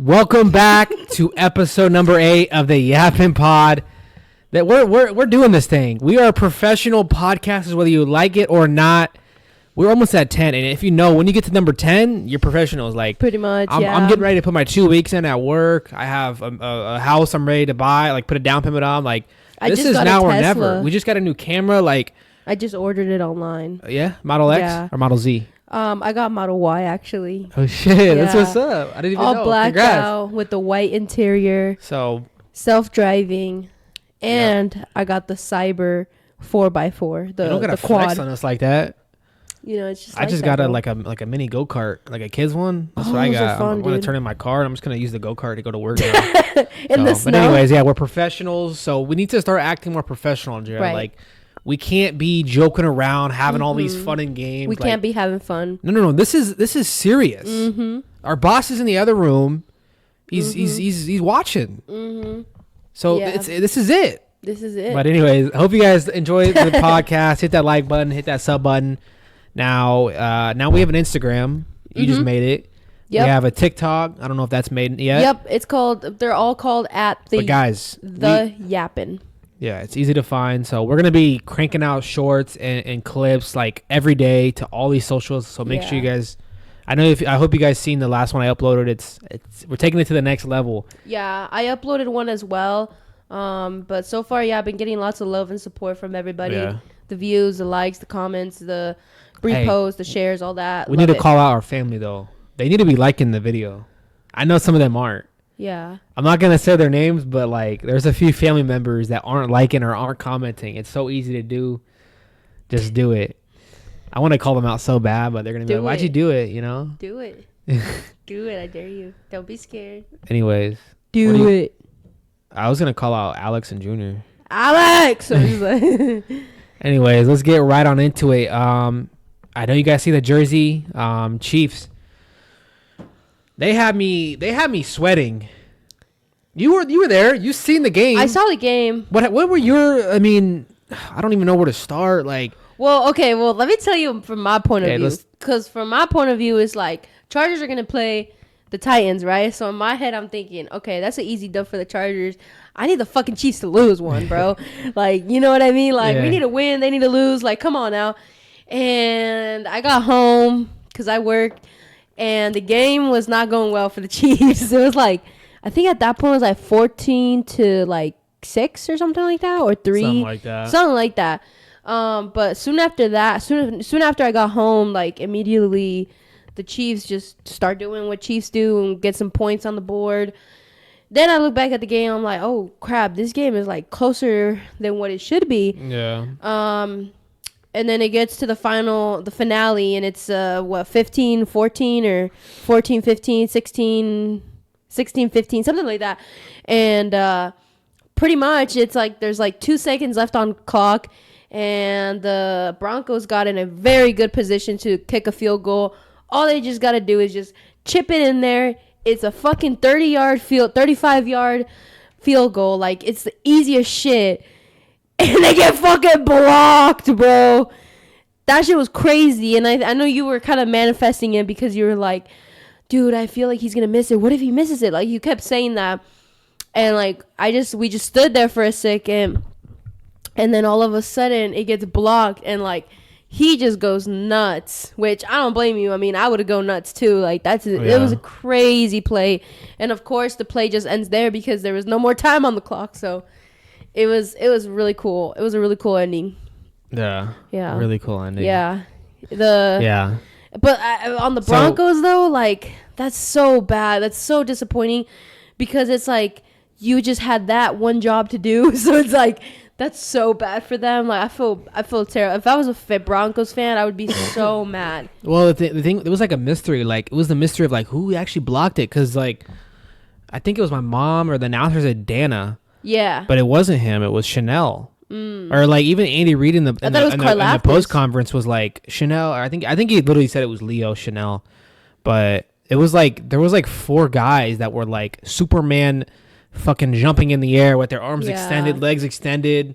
Welcome back to episode number 8 of the Yappin Pod. That we're doing this thing. We are professional podcasters, whether you like it or not. We're almost at 10, and if you know, when you get to number 10, you're professionals. Like pretty much. I'm getting ready to put my 2 weeks in at work. I have a house I'm ready to buy. Like put a down payment on. Like this is now or never. We just got a new camera. Like I just ordered it online. Yeah, Model X or Model Z. I got Model Y actually. Oh shit, that's what's up. I didn't even know. All blacked out with the white interior. So self-driving, and I got the Cyber 4x4. The don't gotta quad flex on us like that. You know, it's just. I just got a mini go-kart, like a kid's one. That's what I got. Fun, I'm gonna turn in my car, and I'm just gonna use the go-kart to go to work now. The snow. But anyways, yeah, we're professionals, so we need to start acting more professional, Jared. Right. Like we can't be joking around, having all these fun and games. We can't be having fun. No. This is serious. Our boss is in the other room. He's watching. So this is it. This is it. But anyways, I hope you guys enjoy the podcast. Hit that like button. Hit that sub button. Now we have an Instagram. You just made it. Yep. We have a TikTok. I don't know if that's made yet. Yep. It's called. They're all called at the. But guys, Yappin. Yeah, it's easy to find. So we're gonna be cranking out shorts and clips like every day to all these socials. So make sure you guys. I hope you guys seen the last one I uploaded. It's we're taking it to the next level. Yeah, I uploaded one as well. But so far, I've been getting lots of love and support from everybody. Yeah. The views, the likes, the comments, the reposts, the shares, all that. We need to call out our family though. They need to be liking the video. I know some of them aren't. Yeah. I'm not going to say their names, but like there's a few family members that aren't liking or aren't commenting. It's so easy to do. Just do it. I want to call them out so bad, but they're going to be like, why'd you do it, you know? Do it. Do it. I dare you. Don't be scared. Anyways. Do it. I was going to call out Alex and Junior. Alex! Anyways, let's get right on into it. I know you guys see the jersey. Chiefs. They had me sweating. You were there. You seen the game. I saw the game. What were your? I mean, I don't even know where to start. Like, well, okay. Well, let me tell you from my point of view. Because from my point of view, it's like Chargers are gonna play the Titans, right? So in my head, I'm thinking, okay, that's an easy dub for the Chargers. I need the fucking Chiefs to lose one, bro. Like, you know what I mean? Like, we need to win. They need to lose. Like, come on now. And I got home because I worked. And the game was not going well for the Chiefs. It was like, I think at that point it was like 14 to like 6 or something like that, or 3. Something like that. But soon after that, soon after I got home, like immediately the Chiefs just start doing what Chiefs do and get some points on the board. Then I look back at the game, I'm like, oh crap, this game is like closer than what it should be. Yeah. And then it gets to the finale, and it's 15-14 or 14-15, 16-15, something like that. And pretty much it's like there's like 2 seconds left on clock, and the Broncos got in a very good position to kick a field goal. All they just got to do is just chip it in there. It's a fucking 35-yard field goal. Like, it's the easiest shit. And they get fucking blocked, bro. That shit was crazy. And I know you were kind of manifesting it because you were like, dude, I feel like he's going to miss it. What if he misses it? Like, you kept saying that. And, like, we just stood there for a second. And then all of a sudden, it gets blocked. And, like, he just goes nuts. Which, I don't blame you. I mean, I would have gone nuts, too. Like, it was a crazy play. And, of course, the play just ends there because there was no more time on the clock. So It was really cool. It was a really cool ending. Yeah. Really cool ending. Yeah. But on the Broncos though, like that's so bad. That's so disappointing because it's like you just had that one job to do. So it's like that's so bad for them. Like I feel terrible. If I was a Broncos fan, I would be so mad. Well, the thing, it was like a mystery. Like it was the mystery of like who actually blocked it, because like I think it was my mom or the announcer said Dana. Yeah. But it wasn't him. It was Chanel. Or like even Andy Reid in the post conference was like Chanel. Or I think he literally said it was Leo Chanel. But it was like there was like 4 guys that were like Superman, fucking jumping in the air with their arms extended, legs extended,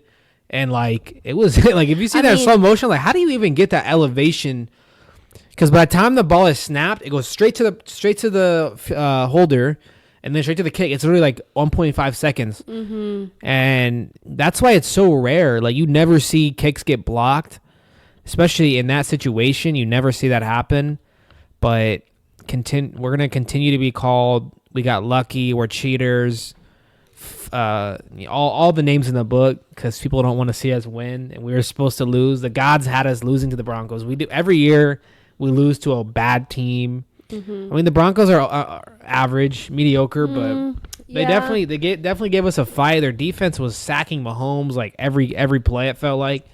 and like it was like if you see that in slow motion, like how do you even get that elevation? Because by the time the ball is snapped, it goes straight to the holder. and then straight to the kick. It's literally like 1.5 seconds. And that's why it's so rare. Like, you never see kicks get blocked, especially in that situation. You never see that happen. But we're going to continue to be called, we got lucky, we're cheaters, all the names in the book, because people don't want to see us win, and we were supposed to lose. The gods had us losing to the Broncos. We do every year. We lose to a bad team. I mean, the Broncos are average, mediocre, but they definitely gave us a fight. Their defense was sacking Mahomes like every play, it felt like.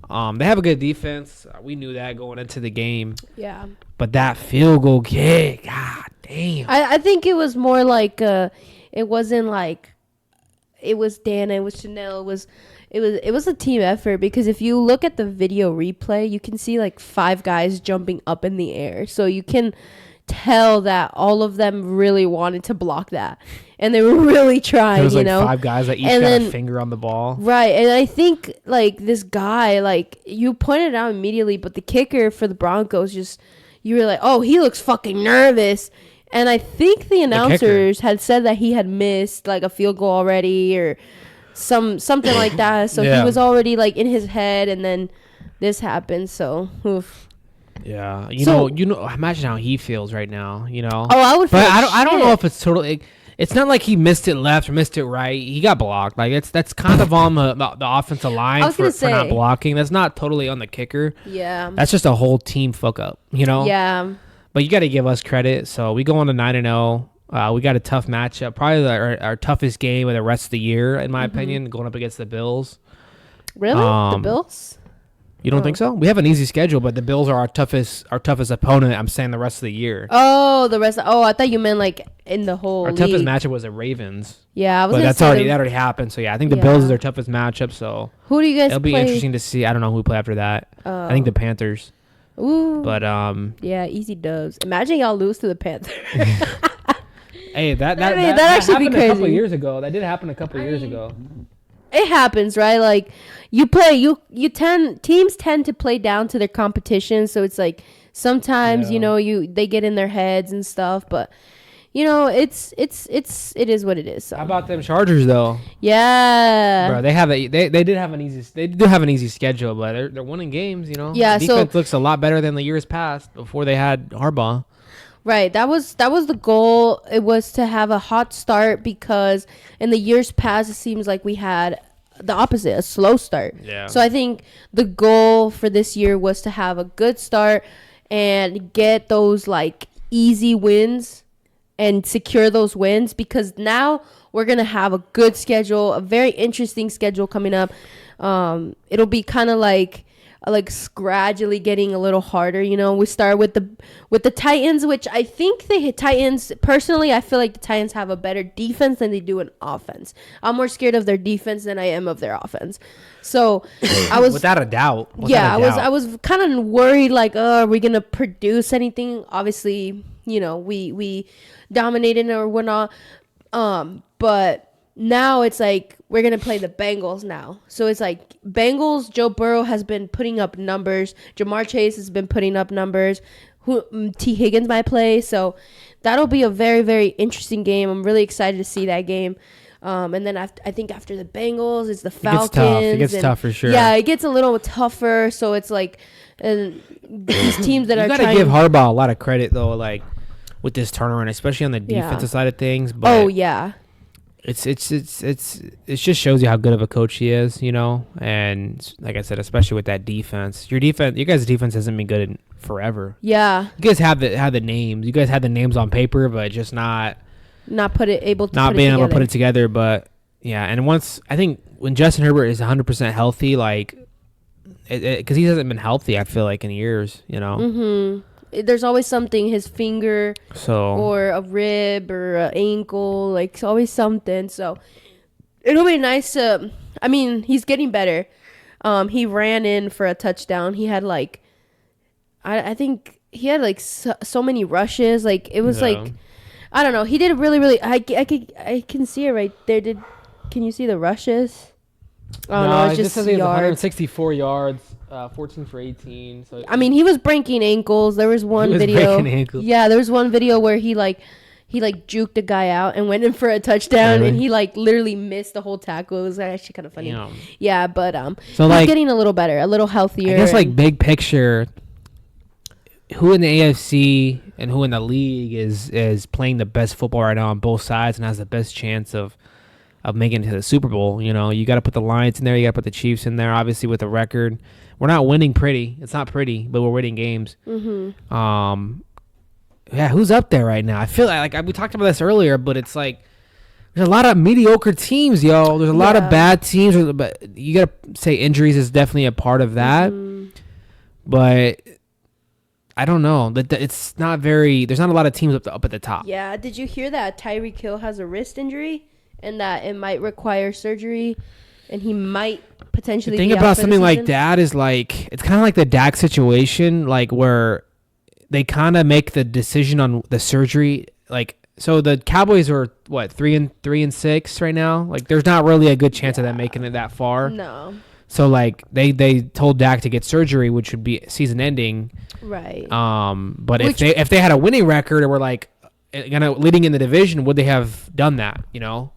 They have a good defense. We knew that going into the game. Yeah. But that field goal kick, god damn. I think it was more like it wasn't like it was Dana, it was Chanel, it was a team effort, because if you look at the video replay, you can see like 5 guys jumping up in the air. So you can tell that all of them really wanted to block that, and they were really trying. There was like 5 guys that each got a finger on the ball. Right. And I think like this guy, like you pointed out immediately, but the kicker for the Broncos, just, you were like, oh, he looks fucking nervous. And I think the announcers had said that he had missed like a field goal already, or something like that. So he was already like in his head, and then this happened. So oof. Yeah, you know, imagine how he feels right now. You know. Oh, I would. But I don't know if it's totally. It's not like he missed it left or missed it right. He got blocked. Like that's kind of on the offensive line for not blocking. That's not totally on the kicker. Yeah. That's just a whole team fuck up. You know. Yeah. But you got to give us credit. So we go on to 9-0. We got a tough matchup, probably our toughest game of the rest of the year, in my opinion, going up against the Bills. Really, the Bills? You don't think so? We have an easy schedule, but the Bills are our toughest opponent. I'm saying the rest of the year. Oh, I thought you meant like in the whole. Our league. toughest matchup was the Ravens. Yeah, I was. But that already happened. So yeah, I think the Bills is their toughest matchup. So who do you guys? It'll be interesting to see. I don't know who we play after that. I think the Panthers. Ooh. But yeah, easy dubs. Imagine y'all lose to the Panthers. Hey, that actually be crazy. A couple of years ago. That did happen a couple of years ago. It happens, right? Like teams tend to play down to their competition, so it's like sometimes they get in their heads and stuff, but it is what it is. So. How about them Chargers though? Yeah, bro, they do have an easy schedule, but they're winning games. Yeah, defense looks a lot better than the years past before they had Harbaugh. Right, that was the goal. It was to have a hot start, because in the years past it seems like we had the opposite, a slow start. Yeah. So I think the goal for this year was to have a good start and get those like easy wins and secure those wins, because now we're going to have a good schedule, a very interesting schedule coming up. It'll be kind of like gradually getting a little harder. We start with the Titans, which I think Titans, personally, I feel like the Titans have a better defense than they do an offense. I'm more scared of their defense than I am of their offense. So I was without a doubt. I was kind of worried, like, are we gonna produce anything? Obviously, we dominated or whatnot. But now it's like we're going to play the Bengals now. So it's like Bengals, Joe Burrow has been putting up numbers. Jamar Chase has been putting up numbers. T. Higgins might play. So that'll be a very, very interesting game. I'm really excited to see that game. And then I think after the Bengals, it's the Falcons. It gets tough for sure. Yeah, it gets a little tougher. So it's like these teams that are trying. You got to give Harbaugh a lot of credit, though, like with this turnaround, especially on the defensive side of things. But oh, yeah. It just shows you how good of a coach he is, and like I said, especially with that defense. Your guys' defense hasn't been good in forever. Yeah, you guys have the names. You guys had the names on paper, but just not being able to put it together. But yeah, and I think when Justin Herbert is 100% healthy, like, because he hasn't been healthy, I feel like in years, Mm-hmm. There's always something, his finger or a rib or an ankle, like it's always something. So it'll be nice to, he's getting better. He ran in for a touchdown. He had like, I think he had like so many rushes. Like it was like, I don't know. He did really, really, I can see it right there. Can you see the rushes? Oh no, it's just yards. 164 yards. 14 for 18. So he was breaking ankles. There was one video. Yeah, there was one video where he he like juked a guy out and went in for a touchdown, and he like literally missed the whole tackle. It was actually kind of funny. Yeah, but so he's getting a little better, a little healthier. I guess like big picture, who in the AFC and who in the league is playing the best football right now on both sides and has the best chance of making it to the Super Bowl? You know, you got to put the Lions in there, you got to put the Chiefs in there. Obviously, with the record, we're not winning pretty. It's not pretty, but we're winning games. Yeah, who's up there right now? I feel like we talked about this earlier, but it's like there's a lot of mediocre teams, yo. There's a lot of bad teams, but you gotta say injuries is definitely a part of that. But I don't know. It's not very. There's not a lot of teams up at the top. Yeah. Did you hear that Tyreek Hill has a wrist injury and that it might require surgery, and he might potentially. The thing about something like that is like it's kind of like the Dak situation, like where they kind of make the decision on the surgery. Like, so the Cowboys are what 3-6 right now. Like, there's not really a good chance of them making it that far. No. So like they told Dak to get surgery, which would be season ending. Right. But if they had a winning record or were like leading in the division, would they have done that? You know,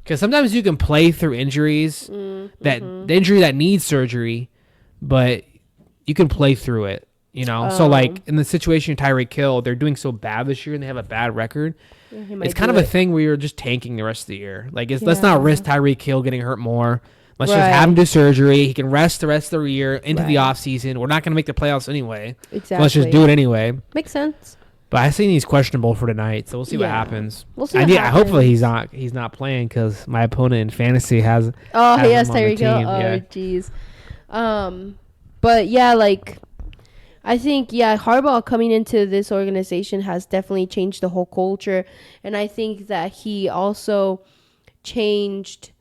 because sometimes you can play through injuries the injury that needs surgery, but you can play through it. You know, so like in the situation of Tyreek Hill, they're doing so bad this year and they have a bad record. It's kind of a thing where you're just tanking the rest of the year. Like, let's not risk Tyreek Hill getting hurt more. Let's just have him do surgery. He can rest the rest of the year into the offseason. We're not going to make the playoffs anyway. Exactly. So let's just do it anyway. Makes sense. But I think he's questionable for tonight, so we'll see what happens. We'll see what happens. Hopefully he's not playing because my opponent in fantasy has. Oh, he has Tyreek Hill. Oh, jeez. But yeah, like. I think, Harbaugh coming into this organization has definitely changed the whole culture. And I think that he also changed.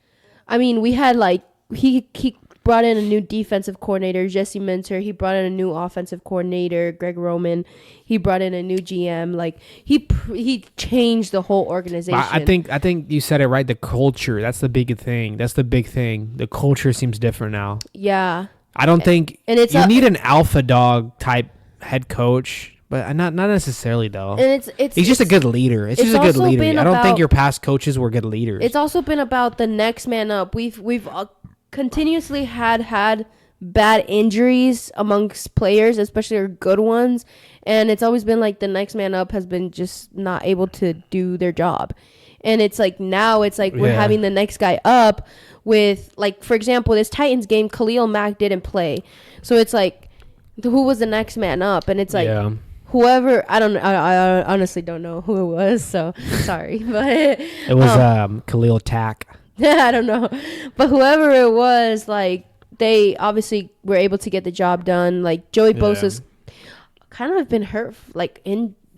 I mean, we had he brought in a new defensive coordinator, Jesse Minter. He brought in a new offensive coordinator, Greg Roman. He brought in a new GM. Like, he changed the whole organization. I think you said it right. The culture, that's the big thing. That's the big thing. The culture seems different now. Yeah. I don't think you need an alpha dog type head coach, but not necessarily though. And he's just a good leader. It's just a good leader. I don't think your past coaches were good leaders. It's also been about the next man up. We've continuously had bad injuries amongst players, especially our good ones, and it's always been like the next man up has been just not able to do their job. And it's like now it's like we're having the next guy up with, like, for example, this Titans game, Khalil Mack didn't play. So it's like, who was the next man up? And it's like, whoever, I honestly don't know who it was. So sorry. But it was Khalil Tack. I don't know. But whoever it was, like, they obviously were able to get the job done. Like, Joey Bosa's kind of been hurt, like,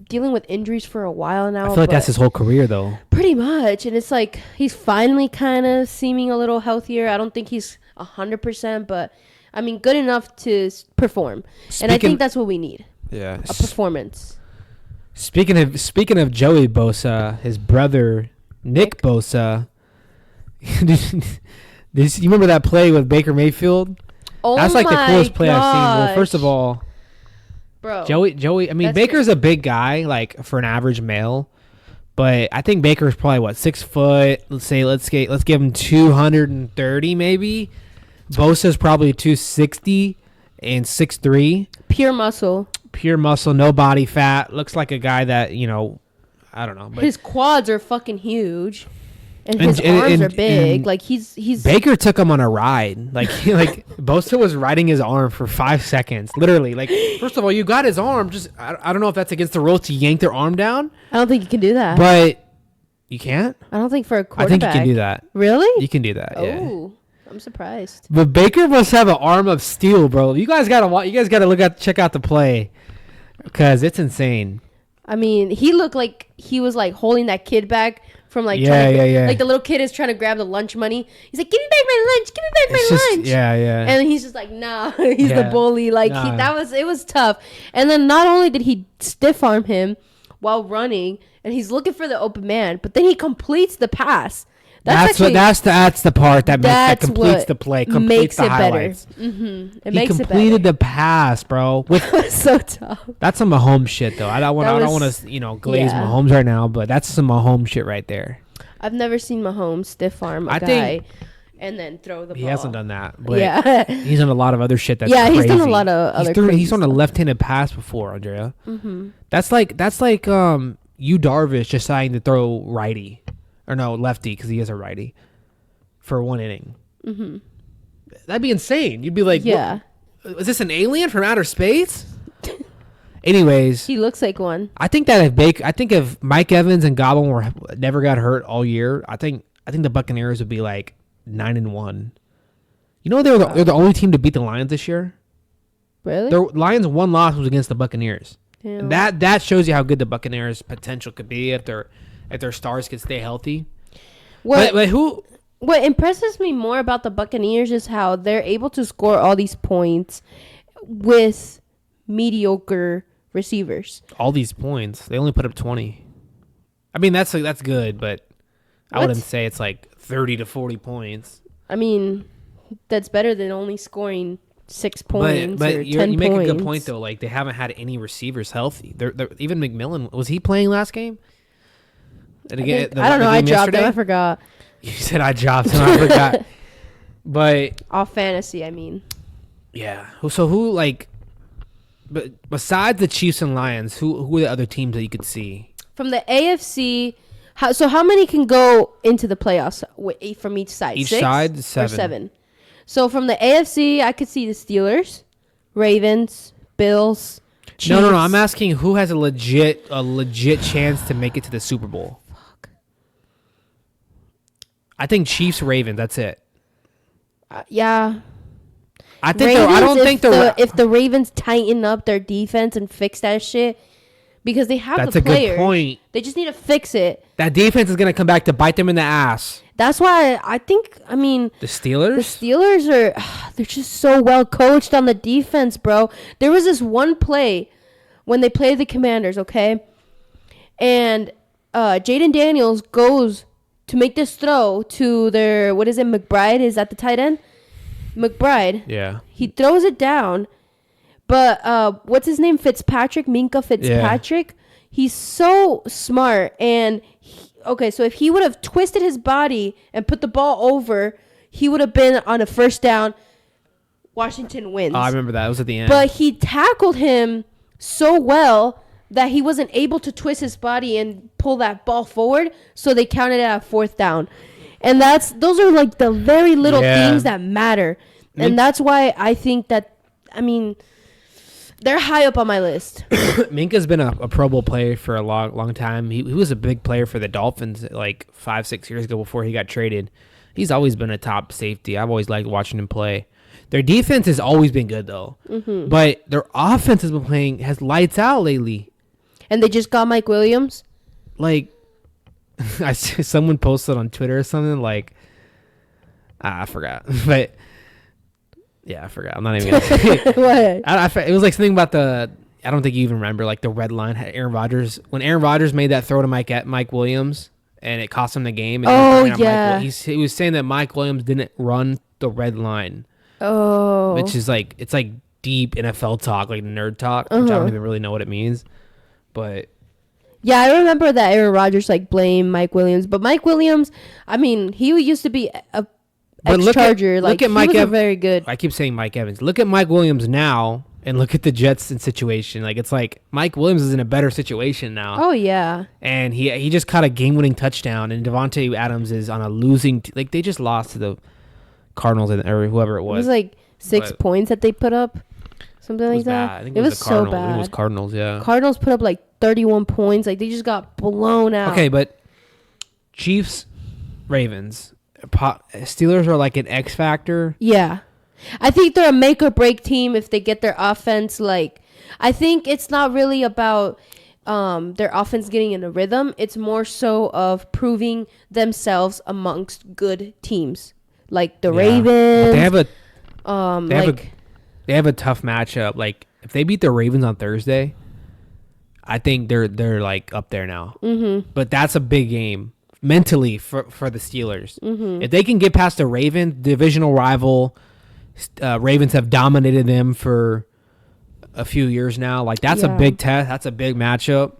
dealing with injuries for a while now. I feel like that's his whole career, though. Pretty much. And it's like he's finally kind of seeming a little healthier. I don't think he's 100%, but I mean, good enough to perform. And I think that's what we need. Yeah. A performance. Speaking of Joey Bosa, his brother, Nick Bosa. You remember that play with Baker Mayfield? Oh, that's like the coolest play I've seen. Well, first of all, bro, Joey. I mean, Baker's a big guy, like for an average male, but I think Baker's probably 6 foot. Let's give him 230 maybe. Bosa's probably 260 and 6'3". Pure muscle, no body fat. Looks like a guy that I don't know. But his quads are fucking huge. And his arms are big. Like he's Baker took him on a ride. Like Bosa was riding his arm for 5 seconds, literally. Like, first of all, you got his arm. Just I don't know if that's against the rules to yank their arm down. I don't think you can do that. But you can't. I don't think for a quarterback. I think you can do that. Really? You can do that. Oh, I'm surprised. But Baker must have an arm of steel, bro. You guys gotta check out the play because it's insane. I mean, he looked like he was like holding that kid back. From like like the little kid is trying to grab the lunch money. He's like, "Give me back my lunch! Yeah. And he's just like, "Nah, he's the bully." Like it was tough. And then not only did he stiff arm him while running, and he's looking for the open man, but then he completes the pass. That's the part that completes the play, completes the highlights. Mm-hmm. He completed the pass, bro. So tough. That's some Mahomes shit, though. I don't want to glaze Mahomes right now, but that's some Mahomes shit right there. I've never seen Mahomes stiff arm a guy and then throw the ball. He hasn't done that, but he's done a lot of other shit that's crazy. He's done a lot of other crazy He's done a left-handed pass before, Andrea. Mm-hmm. That's like you Darvish deciding to throw righty. Or no, lefty, because he is a righty. For one inning. Mm-hmm. That'd be insane. You'd be like, is this an alien from outer space? Anyways. He looks like one. I think if Mike Evans and Goblin never got hurt all year, I think the Buccaneers would be like 9-1. You know they're the only team to beat the Lions this year? Really? The Lions' one loss was against the Buccaneers. And that shows you how good the Buccaneers' potential could be if their stars could stay healthy. What impresses me more about the Buccaneers is how they're able to score all these points with mediocre receivers. All these points. They only put up 20. I mean, that's good, but I wouldn't say it's like 30 to 40 points. I mean, that's better than only scoring 6 points but or 10 points. You make a good point, though. Like, they haven't had any receivers healthy. They're even McMillan, was he playing last game? I don't know. I dropped him. I forgot. You said I dropped him. I forgot. But off fantasy, I mean. Yeah. So who, like, but besides the Chiefs and Lions, who are the other teams that you could see from the AFC? How many can go into the playoffs from each side? Each 6 side, 7. Or 7. So from the AFC, I could see the Steelers, Ravens, Bills. Chiefs. No. I'm asking who has a legit chance to make it to the Super Bowl. I think Chiefs, Ravens. That's it. Yeah. I think if the Ravens tighten up their defense and fix that shit, because they have the players. That's a good point. They just need to fix it. That defense is gonna come back to bite them in the ass. That's why I think. I mean, the Steelers. The Steelers they're just so well coached on the defense, bro. There was this one play when they played the Commanders, okay, and Jaden Daniels goes to make this throw to their, what is it, McBride? Is that the tight end? McBride. Yeah. He throws it down, but what's his name? Minka Fitzpatrick. Yeah. He's so smart. And, so if he would have twisted his body and put the ball over, he would have been on a first down. Washington wins. Oh, I remember that. It was at the end. But he tackled him so well that he wasn't able to twist his body and pull that ball forward, so they counted it at 4th down. And those are like the very little things that matter. And that's why I think that, I mean, they're high up on my list. Minka's been a Pro Bowl player for a long time. He was a big player for the Dolphins like 5-6 years ago before he got traded. He's always been a top safety. I've always liked watching him play. Their defense has always been good, though. Mm-hmm. But their offense has lights out lately. And they just got Mike Williams? Like, someone posted on Twitter or something, like, I forgot. But, yeah, I forgot. I'm not even going to say it. What? It was like something about I don't think you even remember, like, the red line. Aaron Rodgers, when Aaron Rodgers made that throw to Mike Williams, and it cost him the game. And he was saying that Mike Williams didn't run the red line. Oh. Which is like, it's like deep NFL talk, like nerd talk, which I don't even really know what it means. But yeah, I remember that Aaron Rodgers like blamed Mike Williams, but Mike Williams, I mean, he used to be a ex-Charger. Like, he was very good. I keep saying Mike Evans. Look at Mike Williams now, and look at the Jets in situation. Like, it's like Mike Williams is in a better situation now. Oh yeah. And he just caught a game-winning touchdown, and Devontae Adams is on a losing. Like, they just lost to the Cardinals or whoever it was. It was like 6 points that they put up. Something like that. I think it was so bad. I think it was Cardinals, yeah. Cardinals put up like 31 points. Like, they just got blown out. Okay, but Chiefs, Ravens, Steelers are like an X factor. Yeah. I think they're a make or break team if they get their offense. Like, I think it's not really about their offense getting in a rhythm. It's more so of proving themselves amongst good teams. Like the Ravens. But they have a tough matchup. Like, if they beat the Ravens on Thursday, I think they're like up there now. Mm-hmm. But that's a big game. mentally for the Steelers. Mm-hmm. If they can get past the Ravens, divisional rival, Ravens have dominated them for a few years now. Like, that's a big test. That's a big matchup.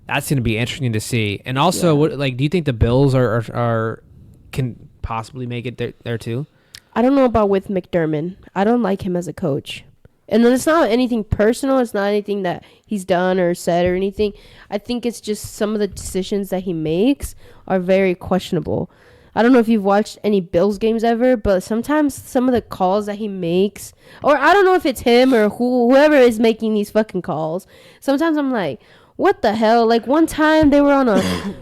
That's going to be interesting to see. And also, what, like, do you think the Bills are can possibly make it there too? I don't know about with McDermott. I don't like him as a coach. And then it's not anything personal. It's not anything that he's done or said or anything. I think it's just some of the decisions that he makes are very questionable. I don't know if you've watched any Bills games ever, but sometimes some of the calls that he makes, or I don't know if it's him or whoever is making these fucking calls. Sometimes I'm like, what the hell? Like, one time they were on a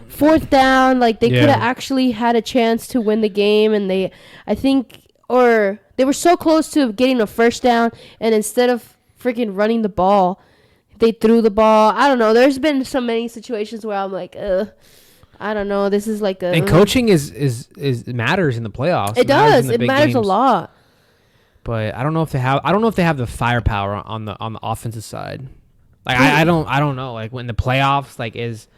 4th down. Like, they could have actually had a chance to win the game. And they were so close to getting a 1st down. And instead of freaking running the ball, they threw the ball. I don't know. There's been so many situations where I'm like, I don't know. This is like a... And coaching is matters in the playoffs. It does. It matters a lot. But I don't know if they have the firepower on the offensive side. Like, I don't know. Like, when the playoffs, like, is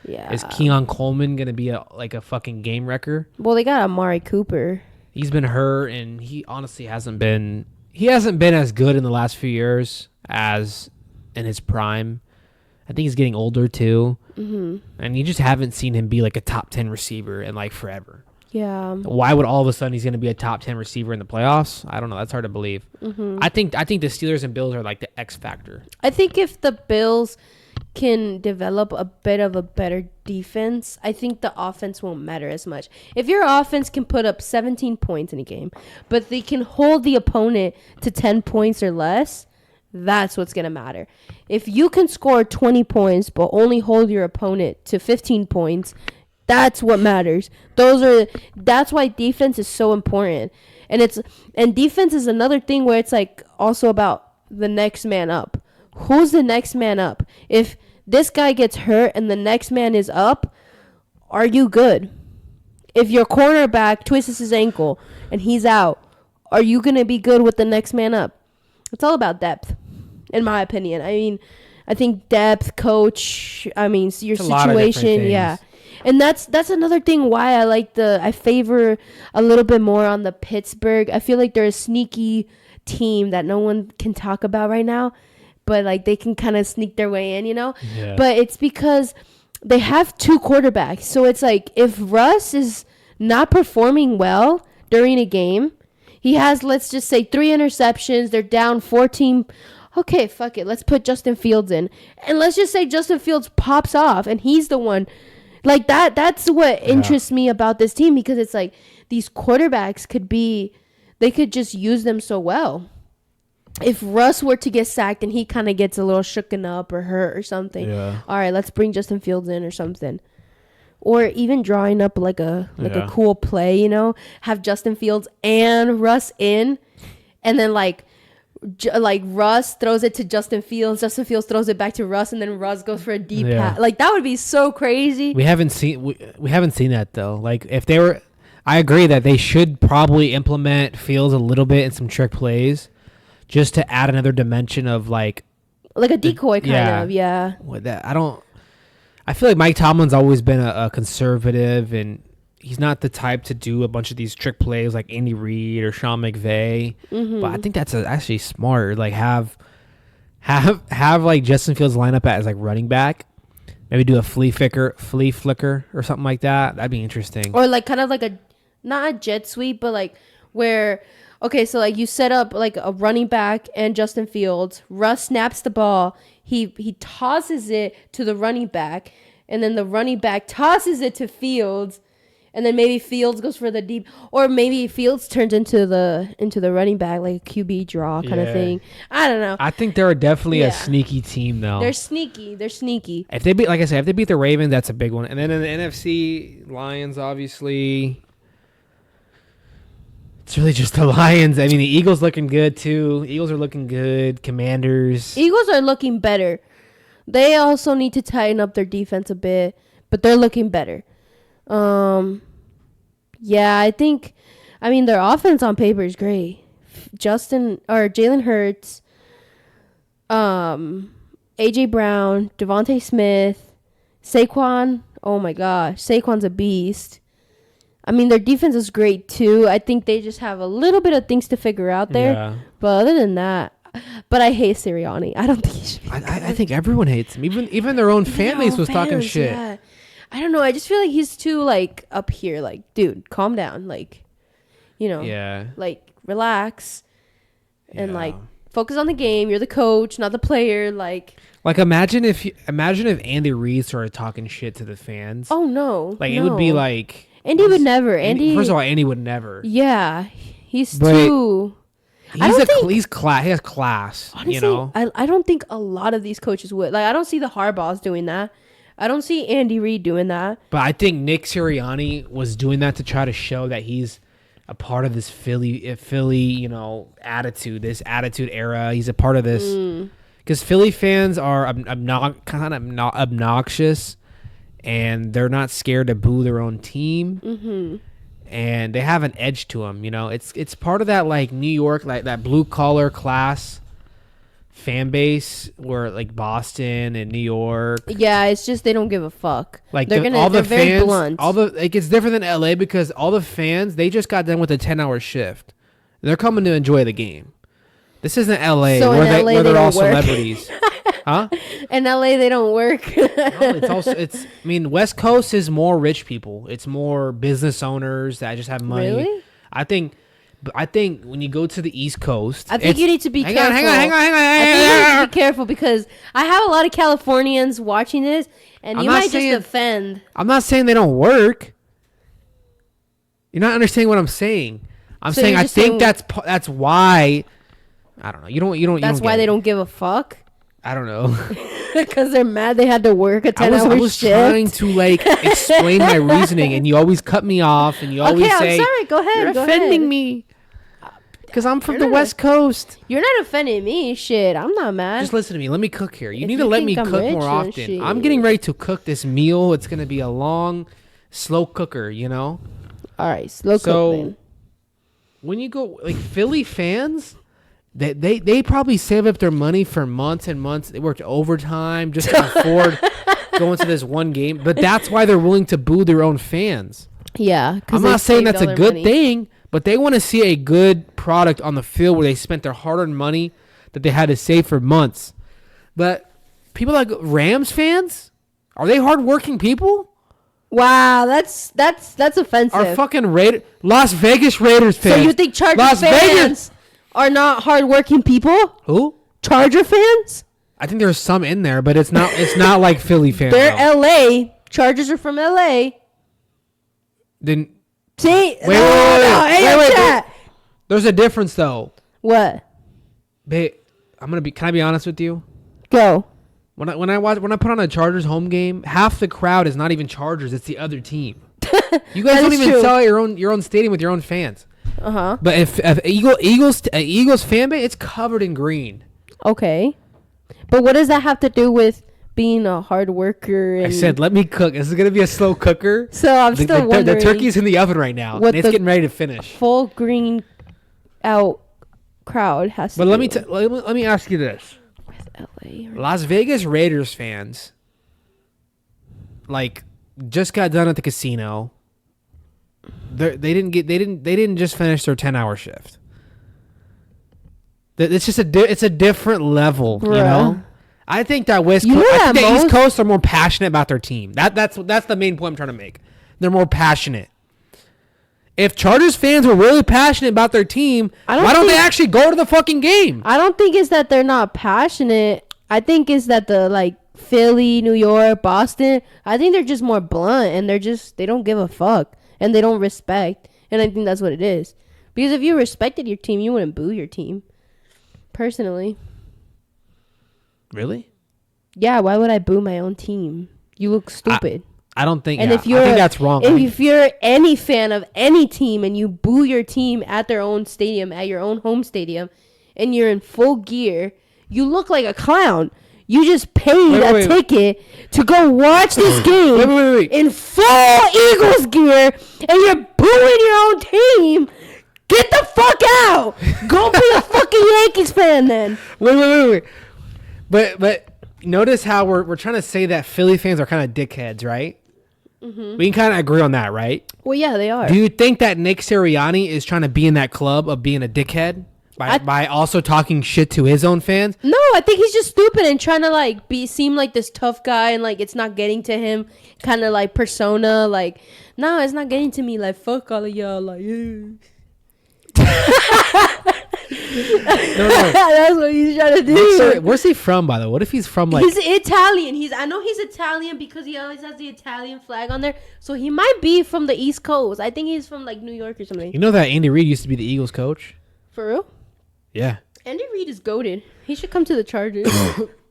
Keon Coleman gonna be a fucking game wrecker? Well, they got Amari Cooper. He's been hurt, and he honestly hasn't been as good in the last few years as in his prime. I think he's getting older too, and you just haven't seen him be like a top 10 receiver in like forever. Yeah. Why would all of a sudden he's going to be a top 10 receiver in the playoffs? I don't know. That's hard to believe. I think the Steelers and Bills are like the X factor. I think if the Bills can develop a bit of a better defense, I think the offense won't matter as much. If your offense can put up 17 points in a game, but they can hold the opponent to 10 points or less, that's what's going to matter. If you can score 20 points but only hold your opponent to 15 points, that's what matters. That's why defense is so important. And defense is another thing where it's like also about the next man up. Who's the next man up? If this guy gets hurt and the next man is up, are you good? If your cornerback twists his ankle and he's out, are you going to be good with the next man up? It's all about depth, in my opinion. I mean, I think depth, coach, your situation, yeah. And that's another thing why I favor a little bit more on the Pittsburgh. I feel like they're a sneaky team that no one can talk about right now, but like they can kind of sneak their way in, Yeah. But it's because they have 2 quarterbacks. So it's like if Russ is not performing well during a game, he has, let's just say, 3 interceptions. They're down 14. Okay, fuck it. Let's put Justin Fields in. And let's just say Justin Fields pops off and he's the one. Like that. That's what interests me about this team, because it's like these quarterbacks they could just use them so well. If Russ were to get sacked and he kind of gets a little shooken up or hurt or something, all right, let's bring Justin Fields in or something. Or even drawing up like a cool play, have Justin Fields and Russ in, and then like Russ throws it to Justin Fields throws it back to Russ, and then Russ goes for a deep pass. Like, that would be so crazy. We haven't seen that though. Like, if they were, I agree that they should probably implement Fields a little bit in some trick plays, just to add another dimension of like a decoy kind of, yeah. With that, I feel like Mike Tomlin's always been a conservative, and he's not the type to do a bunch of these trick plays like Andy Reid or Sean McVay. But I think that's actually smart. Like, have like Justin Fields line up as like running back. Maybe do a flea flicker or something like that. That'd be interesting. Or like kind of like not a jet sweep, but like where, okay, so like you set up like a running back and Justin Fields. Russ snaps the ball. He tosses it to the running back, and then the running back tosses it to Fields, and then maybe Fields goes for the deep, or maybe Fields turns into the running back, like a QB draw kind of thing. I don't know. I think they're definitely a sneaky team, though. They're sneaky. If they beat, like I said, if they beat the Ravens, that's a big one. And then in the NFC, Lions, obviously. It's really just the Lions. I mean, the Eagles looking good, too. Eagles are looking good. Commanders. Eagles are looking better. They also need to tighten up their defense a bit, but they're looking better. Yeah, I think, their offense on paper is great. Jalen Hurts, AJ Brown, Devontae Smith, Saquon. Oh my gosh, Saquon's a beast. I mean, their defense is great too. I think they just have a little bit of things to figure out there. Yeah. But other than that, but I hate Sirianni. I don't think he should be I think everyone hates him. Even their own fan base was talking shit. Yeah. I don't know. I just feel like he's too like up here. Like, dude, calm down. Like, yeah. Like, relax and like focus on the game. You're the coach, not the player. Like imagine if Andy Reid started talking shit to the fans. Oh no. Like it would be like Andy would never. First of all, Andy would never. Yeah, he's too. He has class. Honestly, I don't think a lot of these coaches would. Like, I don't see the Harbaughs doing that. I don't see Andy Reid doing that. But I think Nick Sirianni was doing that to try to show that he's a part of this Philly, attitude, this attitude era. He's a part of this. Because Philly fans are kind of obnoxious, and they're not scared to boo their own team. Mm-hmm. And they have an edge to them, It's part of that like New York, like that blue collar class fan base, where like Boston and New York. Yeah, it's just they don't give a fuck. Like they're very blunt. It's different than LA because all the fans, they just got done with a 10-hour shift. They're coming to enjoy the game. This isn't LA where they're all celebrities. Huh? In LA they don't work. No, I mean, West Coast is more rich people. It's more business owners that just have money. Really? I think when you go to the East Coast, I think you need to be careful. Hang on. I think you need to be careful because I have a lot of Californians watching this, and you might just offend. I'm not saying they don't work. You're not understanding what I'm saying. I'm saying I think that's why. I don't know. You don't. That's why they don't give a fuck. I don't know. Because they're mad they had to work a 10-hour shift. I was trying to like explain my reasoning, and you always cut me off, and you always say, "I'm sorry. Go ahead. You're offending me." Because I'm from the West Coast. You're not offending me. Shit, I'm not mad. Just listen to me. Let me cook here. You need to let me cook more often. I'm getting ready to cook this meal. It's gonna be a long, slow cooker. All right, slow cook. So when you go like Philly fans. They probably save up their money for months and months. They worked overtime just to afford going to this one game. But that's why they're willing to boo their own fans. Yeah. I'm not saying that's a good thing, but they want to see a good product on the field where they spent their hard-earned money that they had to save for months. But people like Rams fans, are they hardworking people? Wow, that's offensive. Our fucking Las Vegas Raiders fans. So you think Chargers fans are not hardworking people? Who? Charger fans? I think there's some in there, but it's not like Philly fans. They're LA. Chargers are from LA. Then see? Wait. There's a difference though. What? Babe, can I be honest with you? Go. When I put on a Chargers home game, half the crowd is not even Chargers, it's the other team. You guys don't even sell your own stadium with your own fans. Uh-huh. But if Eagles fan base, it's covered in green. Okay. But what does that have to do with being a hard worker? I said, let me cook. This is going to be a slow cooker. So I'm still wondering. The turkey's in the oven right now. And it's getting ready to finish. Full green out crowd has to. But let me ask you this. With LA. Las Vegas Raiders fans, like, just got done at the casino. They didn't just finish their 10-hour shift. It's just it's a different level, Bruh. I think that the East Coast are more passionate about their team. That's the main point I'm trying to make. They're more passionate. If Chargers fans were really passionate about their team, why don't they actually go to the fucking game? I don't think it's that they're not passionate. I think it's that the like Philly, New York, Boston, I think they're just more blunt and they don't give a fuck. And they don't respect. And I think that's what it is. Because if you respected your team, you wouldn't boo your team. Personally. Really? Yeah, why would I boo my own team? You look stupid. I don't think, I think that's wrong. If you're any fan of any team and you boo your team at their own stadium, at your own home stadium, and you're in full gear, you look like a clown. You just paid a ticket to go watch this game in full Eagles gear, and you're booing your own team. Get the fuck out. Go be a fucking Yankees fan then. Wait. But notice how we're trying to say that Philly fans are kind of dickheads, right? Mm-hmm. We can kind of agree on that, right? Well, yeah, they are. Do you think that Nick Sirianni is trying to be in that club of being a dickhead by also talking shit to his own fans? No, I think he's just stupid and trying to like seem like this tough guy and like it's not getting to him, kind of like persona. Like, no, it's not getting to me. Like, fuck all of y'all. Like, no. That's what he's trying to do. Where's he from, by the way? What if he's from like... He's Italian. I know he's Italian because he always has the Italian flag on there. So he might be from the East Coast. I think he's from like New York or something. You know that Andy Reid used to be the Eagles coach? For real? Yeah. Andy Reid is goated. He should come to the Chargers.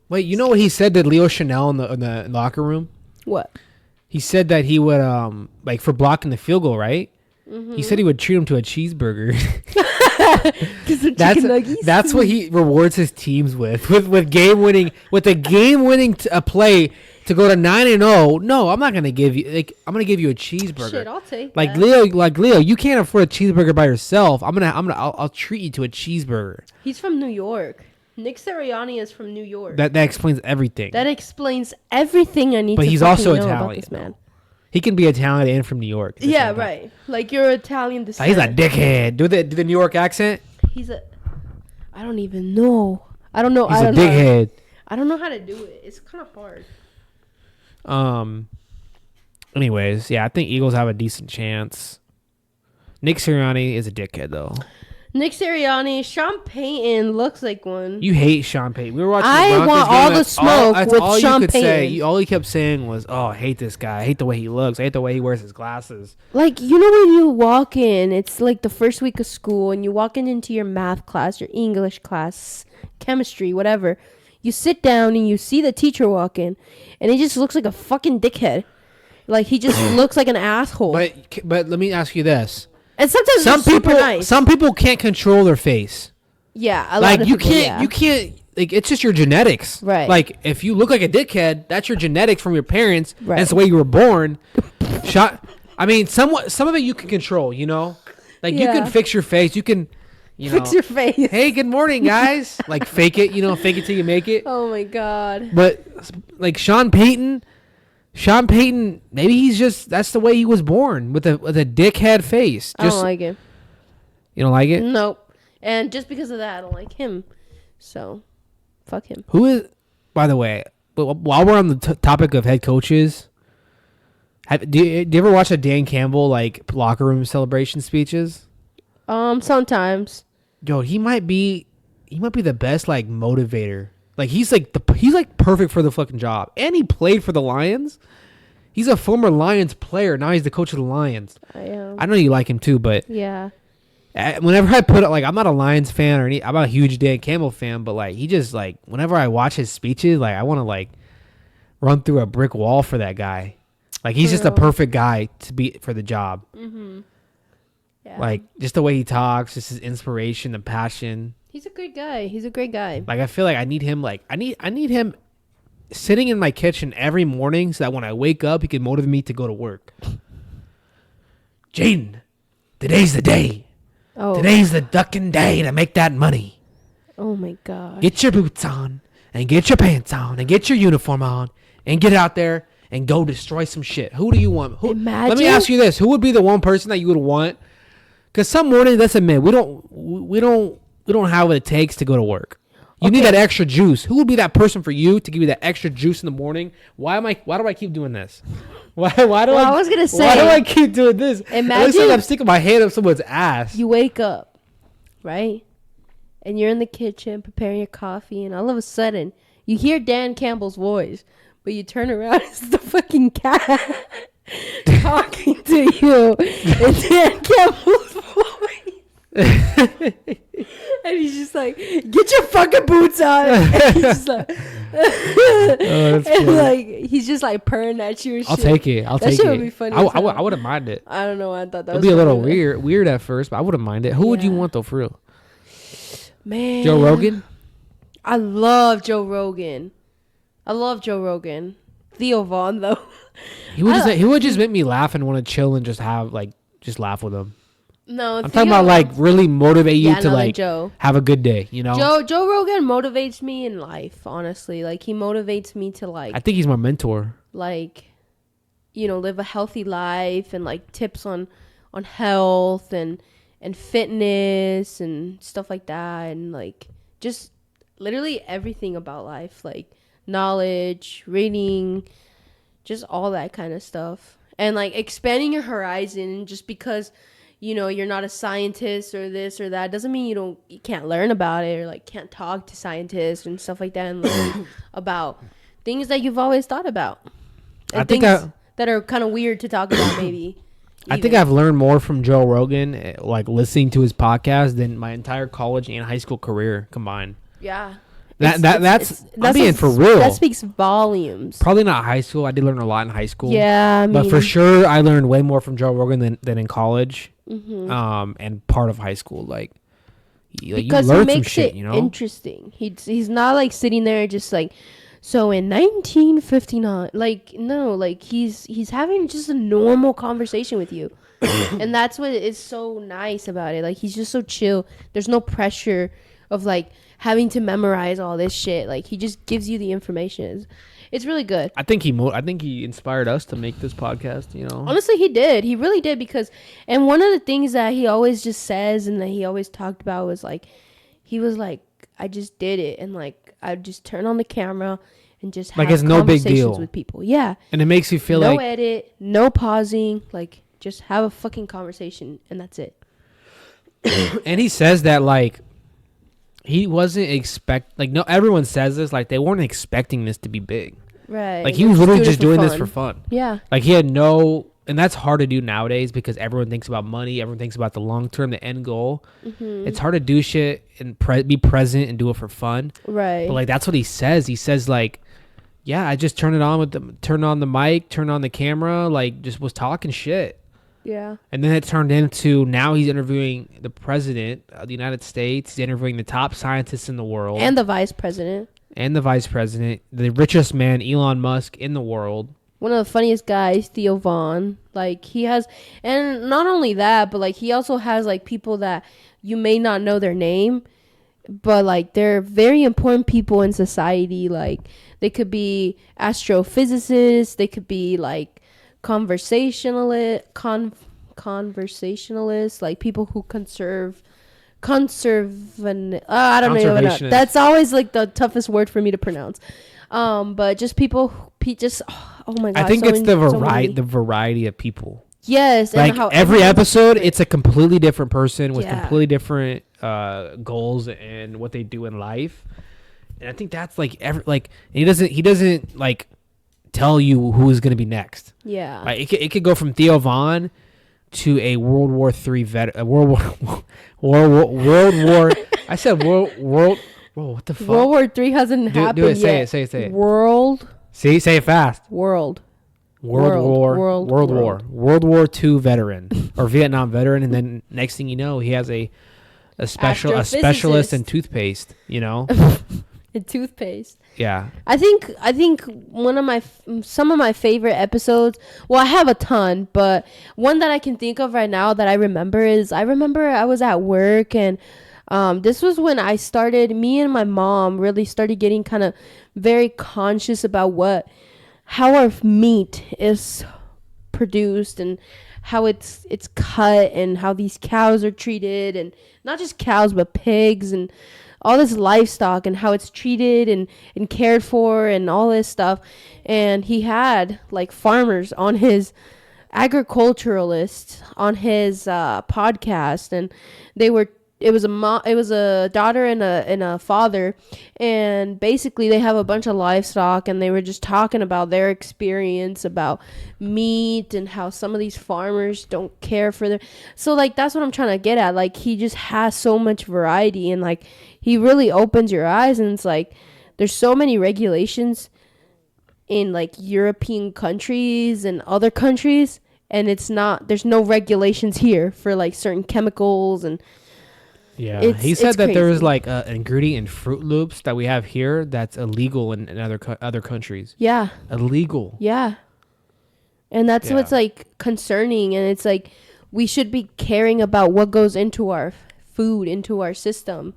Wait, you know what he said to Leo Chanel in the locker room? What? He said that he would like for blocking the field goal, right? Mm-hmm. He said he would treat him to a cheeseburger. That's what he rewards his teams with a game winning play to go to 9-0. No, I'm not gonna give you I'm gonna give you a cheeseburger. Shit, I'll take like that. Leo, you can't afford a cheeseburger by yourself. I'll treat you to a cheeseburger. He's from New York. Nick Sirianni is from New York. That explains everything. That explains everything I need but to he's also know Italian, about this man. He can be Italian and from New York. Yeah, right. Like you're Italian descent. He's a dickhead. Do the New York accent. I don't even know. I don't know. He's a dickhead. I don't know how to do it. It's kind of hard. Anyways, yeah, I think Eagles have a decent chance. Nick Sirianni is a dickhead though. Nick Sirianni, Sean Payton looks like one. You hate Sean Payton. We were watching. I want all the smoke with Sean Payton. All he kept saying was, "Oh, I hate this guy. I hate the way he looks. I hate the way he wears his glasses." Like, you know when you walk in, it's like the first week of school, and you walk into your math class, your English class, chemistry, whatever. You sit down and you see the teacher walk in, and he just looks like a fucking dickhead. Like he just looks like an asshole. But let me ask you this. And sometimes some people can't control their face. Yeah, a lot of you people, can't. You can't. Like it's just your genetics. Right. Like if you look like a dickhead, that's your genetics from your parents. Right. That's the way you were born. I mean, some of it you can control. You know, like you can fix your face. You can. Fix your face. Hey, good morning, guys. Like fake it. Fake it till you make it. Oh my god. But like Sean Payton, maybe that's the way he was born with a dickhead face. I don't like it. You don't like it? Nope. And just because of that, I don't like him. So, fuck him. Who is, by the way, while we're on the topic of head coaches, do you ever watch a Dan Campbell like locker room celebration speeches? Sometimes. Yo, he might be the best like motivator. Like he's perfect for the fucking job, and he played for the Lions. He's a former Lions player. Now he's the coach of the Lions. I know you like him too, but yeah. Whenever I put it, like I'm not a Lions fan I'm not a huge Dan Campbell fan, but like he just like whenever I watch his speeches, like I want to like run through a brick wall for that guy. Like he's just a perfect guy to be for the job. Mm-hmm. Yeah. Like just the way he talks, just his inspiration, the passion. He's a good guy. He's a great guy. Like I feel like I need him. Like I need him sitting in my kitchen every morning so that when I wake up, he can motivate me to go to work. Jaden, today's the day. Oh. Today's the ducking day to make that money. Oh my god. Get your boots on and get your pants on and get your uniform on and get out there and go destroy some shit. Who do you want? Imagine. Let me ask you this: who would be the one person that you would want? Because some mornings, let's admit, we don't have what it takes to go to work. You need that extra juice. Who would be that person for you to give you that extra juice in the morning? Why do I keep doing this? Why do I keep doing this? Imagine it looks like I'm sticking my hand up someone's ass. You wake up, right? And you're in the kitchen preparing your coffee, and all of a sudden you hear Dan Campbell's voice, but you turn around, it's the fucking cat talking to you. It's Dan Campbell's voice. And he's just like, get your fucking boots on. And he's just like, he's just like purring at you. And I'll take it. That shit would be funny. I wouldn't mind it. I don't know. I thought that would be a little weird at first, but I wouldn't mind it. Who would you want though, for real? Man, Joe Rogan. I love Joe Rogan. Theo Vaughn though. He would just make me laugh and want to chill and just laugh with him. No, I'm talking about like really motivate you to like have a good day, you know? Joe Rogan motivates me in life, honestly. Like he motivates me to like, I think he's my mentor. Like live a healthy life, and like tips on health and fitness and stuff like that, and like just literally everything about life, like knowledge, reading, just all that kind of stuff, and like expanding your horizon. Just because you're not a scientist or this or that doesn't mean you can't learn about it, or like can't talk to scientists and stuff like that, and learn about things that you've always thought about, and that are kind of weird to talk about maybe. I think I've learned more from Joe Rogan, like listening to his podcast, than my entire college and high school career combined. Yeah. That's being for real. That speaks volumes. Probably not high school. I did learn a lot in high school. Yeah, but for sure, I learned way more from Joe Rogan than in college. Mm-hmm. And part of high school, because you learn he makes some shit, it interesting. He's not like sitting there just like, so in 1959, like, no, like he's having just a normal conversation with you. And that's what is so nice about it. Like, he's just so chill. There's no pressure of like having to memorize all this shit. Like, he just gives you the information. It's really good. I think he inspired us to make this podcast, Honestly, he did. He really did, because, and one of the things that he always just says and that he always talked about was like, he was like, I just did it, and like I just turn on the camera and just have it's no big deal with people. Yeah. And it makes you feel no like no edit, no pausing, like just have a fucking conversation, and that's it. And he says that like he wasn't no, everyone says this, like they weren't expecting this to be big. Right. Like he was literally just doing this for fun. Yeah. Like he had and that's hard to do nowadays because everyone thinks about money. Everyone thinks about the long term, the end goal. Mm-hmm. It's hard to do shit and be present and do it for fun. Right. But like that's what he says. He says like, yeah, I just turned on the mic, turned on the camera, like just was talking shit. Yeah. And then it turned into now he's interviewing the president of the United States. He's interviewing the top scientists in the world. And the vice president. The richest man, Elon Musk, in the world. One of the funniest guys, Theo Vaughn. Like, he has, and not only that, but like he also has like people that you may not know their name, but like they're very important people in society. Like, they could be astrophysicists, they could be like conversationalists, like people who I don't know. That's always like the toughest word for me to pronounce. But just people oh my god. I think it's the variety of people. Yes, like and how every episode, it's a completely different person with completely different goals and what they do in life. And I think that's like he doesn't like tell you who is going to be next. Yeah, like it could go from Theo Vaughn to a World War III vet. World War. I said world. Whoa, what the fuck? World War III hasn't happened do it, yet. Say it. World. Say it fast. World War II veteran or Vietnam veteran, and then next thing you know, he has a specialist in toothpaste. In toothpaste. Yeah. I think some of my favorite episodes. Well, I have a ton, but one that I can think of right now that I remember I was at work, and this was when me and my mom really started getting kind of very conscious about how our meat is produced and how it's cut and how these cows are treated, and not just cows but pigs and all this livestock and how it's treated and cared for and all this stuff. And he had like farmers on his agriculturalists on his podcast, and it was a daughter and a father, and basically they have a bunch of livestock, and they were just talking about their experience about meat and how some of these farmers don't care for their. So like that's what I'm trying to get at. Like, he just has so much variety, and like he really opens your eyes, and it's like there's so many regulations in like European countries and other countries, and there's no regulations here for like certain chemicals. And yeah, he said that there is like an ingredient in Fruit Loops that we have here that's illegal in other countries. Yeah. Illegal. Yeah. And that's what's like concerning, and it's like we should be caring about what goes into our food, into our system,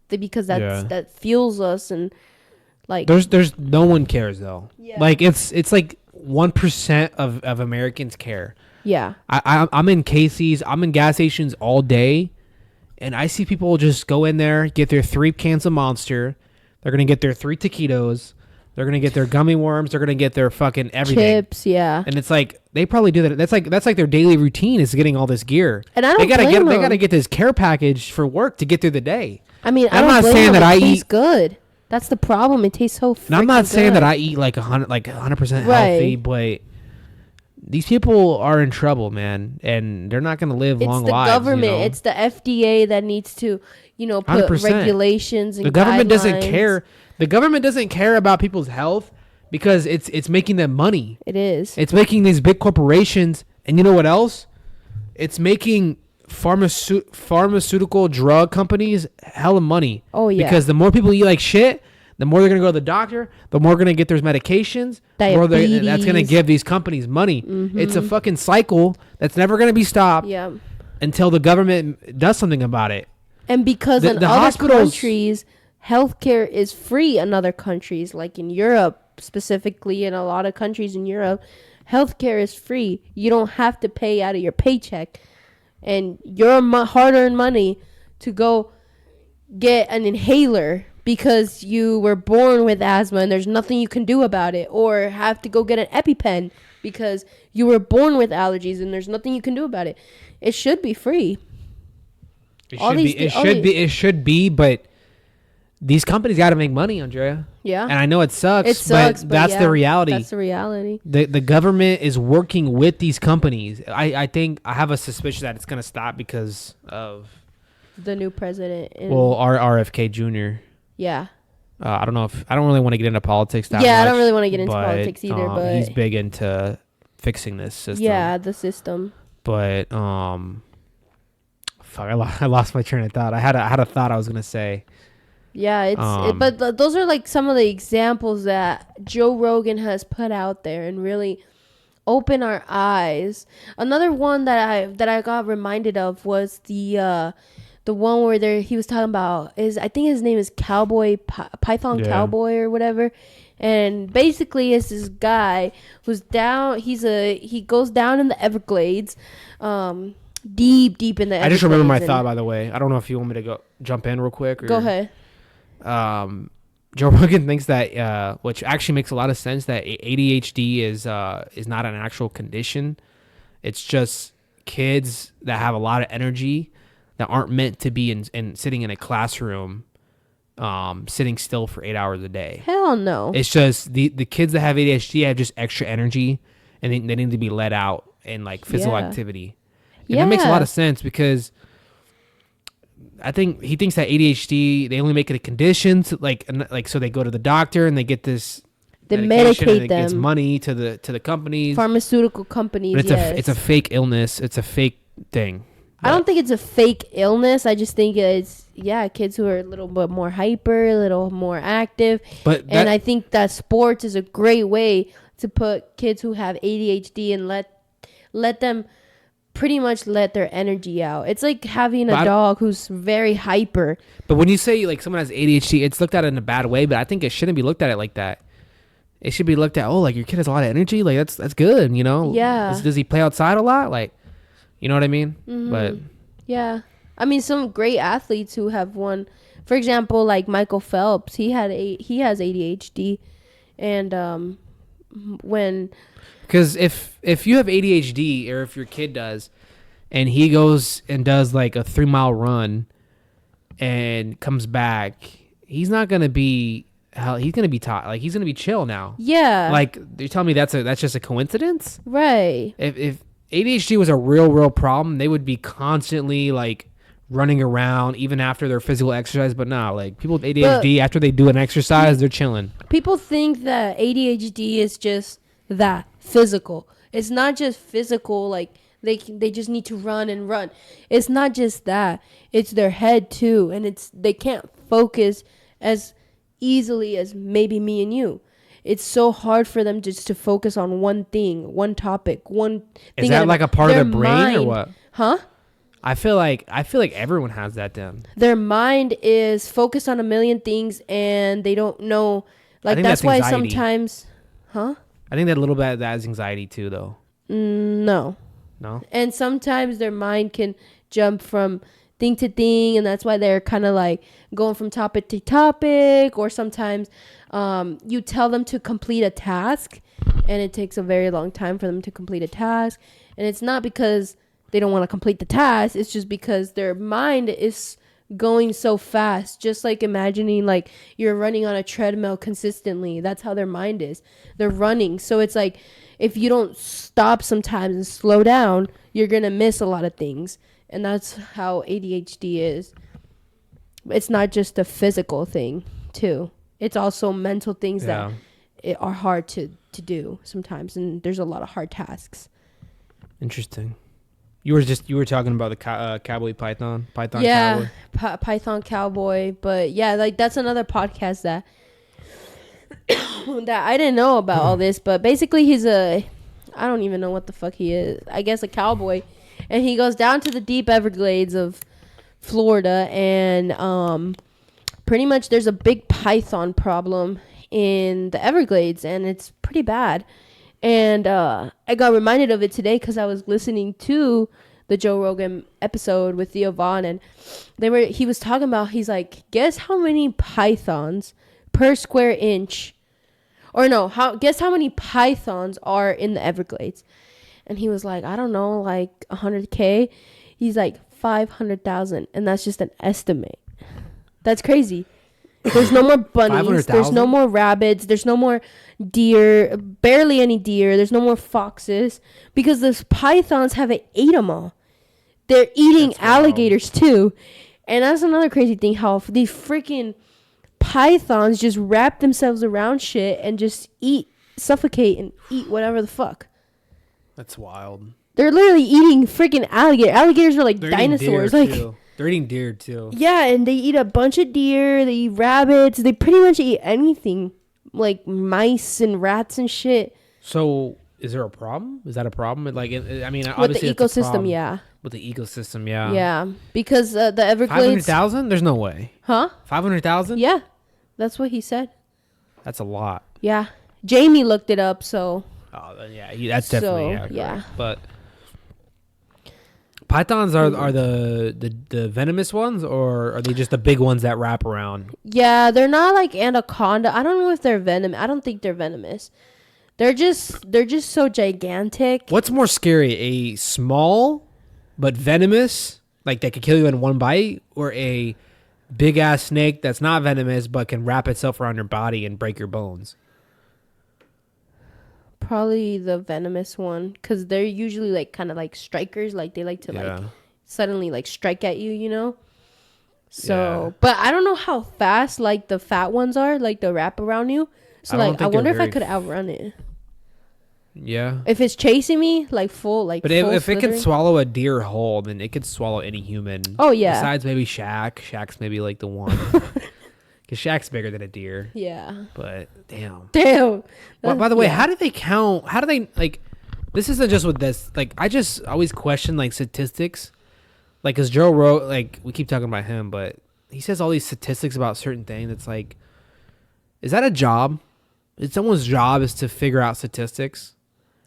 because that fuels us. And like there's no one cares though. Yeah. Like it's like 1% of Americans care. Yeah. I'm in Casey's. I'm in gas stations all day, and I see people just go in there, get their 3 cans of Monster. They're gonna get their 3 taquitos. They're gonna get their gummy worms. They're gonna get their fucking everything. Chips, yeah. And it's like they probably do that. That's like their daily routine is getting all this gear. And I don't they gotta blame them. They gotta get this care package for work to get through the day. I mean, I'm not saying that I eat good. That's the problem. It tastes so. And I'm not saying good. that I eat like 100% healthy, but these people are in trouble, man, and they're not going to live long lives. It's the government. You know? It's the FDA that needs to, put 100%. Regulations and the government guidelines. Doesn't care. The government doesn't care about people's health because it's making them money. It is. It's making these big corporations, and you know what else? It's making pharmaceutical drug companies hella money. Oh yeah. Because the more people eat like shit, the more they're gonna go to the doctor, the more they're gonna get their medications, that's gonna give these companies money. Mm-hmm. It's a fucking cycle that's never gonna be stopped. Yeah. Until the government does something about it. And because in other countries, healthcare is free in other countries, like in Europe specifically, in a lot of countries in Europe, healthcare is free. You don't have to pay out of your paycheck. And your hard-earned money to go get an inhaler because you were born with asthma and there's nothing you can do about it, or have to go get an EpiPen because you were born with allergies and there's nothing you can do about it. It should be free. It should be, but these companies got to make money, Andrea. Yeah. And I know it sucks, but that's the reality. That's the reality. The government is working with these companies. I think I have a suspicion that it's going to stop because of the new president. Our RFK Jr. Yeah. I don't really want to get into politics that much. Yeah, I don't really want to get into politics either, but he's big into fixing this system. Yeah, the system. But fuck, I lost my train of thought. I had a thought I was going to say. Yeah, but those are like some of the examples that Joe Rogan has put out there and really open our eyes. Another one that I got reminded of was the one where he was talking about I think his name is Python Cowboy or whatever, and basically it's this guy who's down. He goes down in the Everglades, deep in the Everglades. I just remember my thought, by the way. I don't know if you want me to jump in real quick. Or, go ahead. Joe Rogan thinks that, which actually makes a lot of sense, that ADHD is not an actual condition. It's just kids that have a lot of energy that aren't meant to be in sitting in a classroom, sitting still for 8 hours a day. Hell no. It's just the kids that have ADHD have just extra energy, and they need to be let out in like physical activity. And that makes a lot of sense because I think he thinks that ADHD, they only make it a condition to like so they go to the doctor and they get this. They medicate and it them. Gives money to the companies, pharmaceutical companies. But it's a fake illness. It's a fake thing. I don't think it's a fake illness. I just think it's kids who are a little bit more hyper, a little more active. And I think that sports is a great way to put kids who have ADHD and let them pretty much let their energy out. It's like having a dog who's very hyper. But when you say like someone has ADHD, it's looked at in a bad way, but I think it shouldn't be looked at it like that. It should be looked at, like your kid has a lot of energy, like that's good, you know? Yeah. Does he play outside a lot? Like, you know what I mean? Mm-hmm. But yeah. I mean, some great athletes who have won, for example, like Michael Phelps, he has ADHD, and because if you have ADHD, or if your kid does, and he goes and does like a 3-mile run and comes back, he's not gonna be he's gonna be taught, like he's gonna be chill now. Yeah. Like you're telling me that's just a coincidence? Right. If ADHD was a real problem, they would be constantly like running around even after their physical exercise. But no, like people with ADHD, after they do an exercise, they're chilling. People think that ADHD is just that physical. It's not just physical, like they just need to run and run. It's not just that. It's their head too, and they can't focus as easily as maybe me and you. It's so hard for them just to focus on one thing, one topic, one thing. Is that like a part of their brain or what? Huh? I feel like everyone has that down. Their mind is focused on a million things and they don't know. Like that's why anxiety. Sometimes, huh? I think that a little bit of that is anxiety too, though. No. And sometimes their mind can jump from thing to thing, and that's why they're kind of like going from topic to topic. Or sometimes you tell them to complete a task, and it takes a very long time for them to complete a task. And it's not because they don't want to complete the task. It's just because their mind is going so fast. Just like imagining like you're running on a treadmill consistently. That's how their mind is. They're running. So it's like if you don't stop sometimes and slow down, you're going to miss a lot of things. And that's how ADHD is. It's not just a physical thing, too. It's also mental things that are hard to do sometimes. And there's a lot of hard tasks. Interesting. You were talking about the cowboy Python cowboy. Python cowboy. But yeah, like that's another podcast that that I didn't know about all this. But basically, I don't even know what the fuck he is. I guess a cowboy, and he goes down to the deep Everglades of Florida, and pretty much there's a big python problem in the Everglades, and it's pretty bad. And I got reminded of it today because I was listening to the Joe Rogan episode with Theo Vaughn, and he was talking about, he's like, guess how many pythons per square inch, or no, guess how many pythons are in the Everglades? And he was like, I don't know, like 100K. He's like 500,000, and that's just an estimate. That's crazy. There's no more bunnies. There's no more rabbits. There's no more deer. Barely any deer. There's no more foxes because those pythons haven't ate them all. They're eating alligators too. And that's another crazy thing, how these freaking pythons just wrap themselves around shit and just suffocate and eat whatever the fuck. That's wild. They're literally eating freaking alligators. Alligators are like dinosaurs. They're eating deer too. Yeah, and they eat a bunch of deer. They eat rabbits. They pretty much eat anything, like mice and rats and shit. So, is there a problem? Is that a problem? Like, I mean, with obviously the ecosystem, yeah. With the ecosystem, yeah. Yeah, because the Everglades. 500,000? There's no way. Huh? 500,000? Yeah, that's what he said. That's a lot. Yeah, Jamie looked it up, so. Oh, yeah, that's definitely accurate. Yeah. But pythons are the venomous ones, or are they just the big ones that wrap around? Yeah, they're not like anaconda. I don't know if they're venomous. I don't think they're venomous. They're just so gigantic. What's more scary, a small but venomous, like that could kill you in one bite, or a big ass snake that's not venomous but can wrap itself around your body and break your bones? Probably the venomous one, because they're usually like kind of like strikers, like they like to like suddenly like strike at you, you know. So but I don't know how fast like the fat ones are, like the wrap around you. So like I wonder if I could outrun it. Yeah, if it's chasing me like full, like, but if it can swallow a deer whole, then it could swallow any human. Oh yeah, besides maybe Shaq's maybe like the one. Because Shaq's bigger than a deer. Yeah. But, damn. Well, by the way, how do they count? How do they, like, this isn't just with this. Like, I just always question, like, statistics. Like, because Joe wrote, like, we keep talking about him, but he says all these statistics about certain things. It's like, is that a job? Is someone's job is to figure out statistics?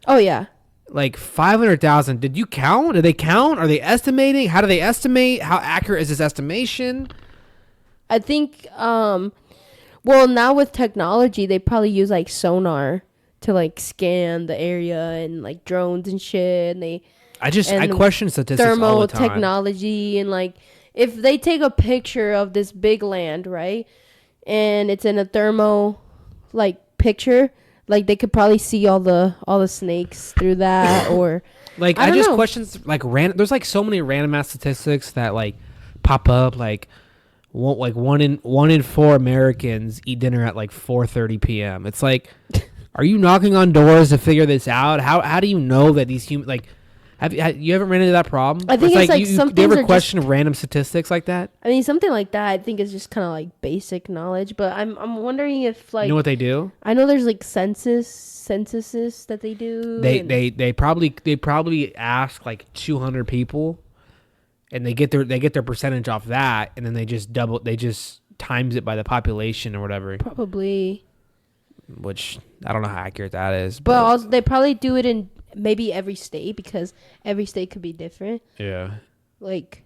Oh, yeah. Like, 500,000. Did you count? Did they count? Are they estimating? How do they estimate? How accurate is this estimation? I think, well, now with technology, they probably use like sonar to like scan the area and like drones and shit. And I question statistics all the time. Thermal technology, and like if they take a picture of this big land, right, and it's in a thermo like picture, like they could probably see all the snakes through that, or like I just question like there's like so many random ass statistics that like pop up, like. One in 4 Americans eat dinner at like 4:30 p.m. It's like, are you knocking on doors to figure this out? How do you know that these humans like? Have you ever ran into that problem? I think it's like some do you ever question random statistics like that? I mean, something like that. I think is just kind of like basic knowledge. But I'm wondering if like, you know what they do? I know there's like censuses that they do. They probably ask like 200 people. And they get their percentage off that, and then they just times it by the population or whatever. Probably. which I don't know how accurate that is. But also, they probably do it in maybe every state because every state could be different. Yeah. Like,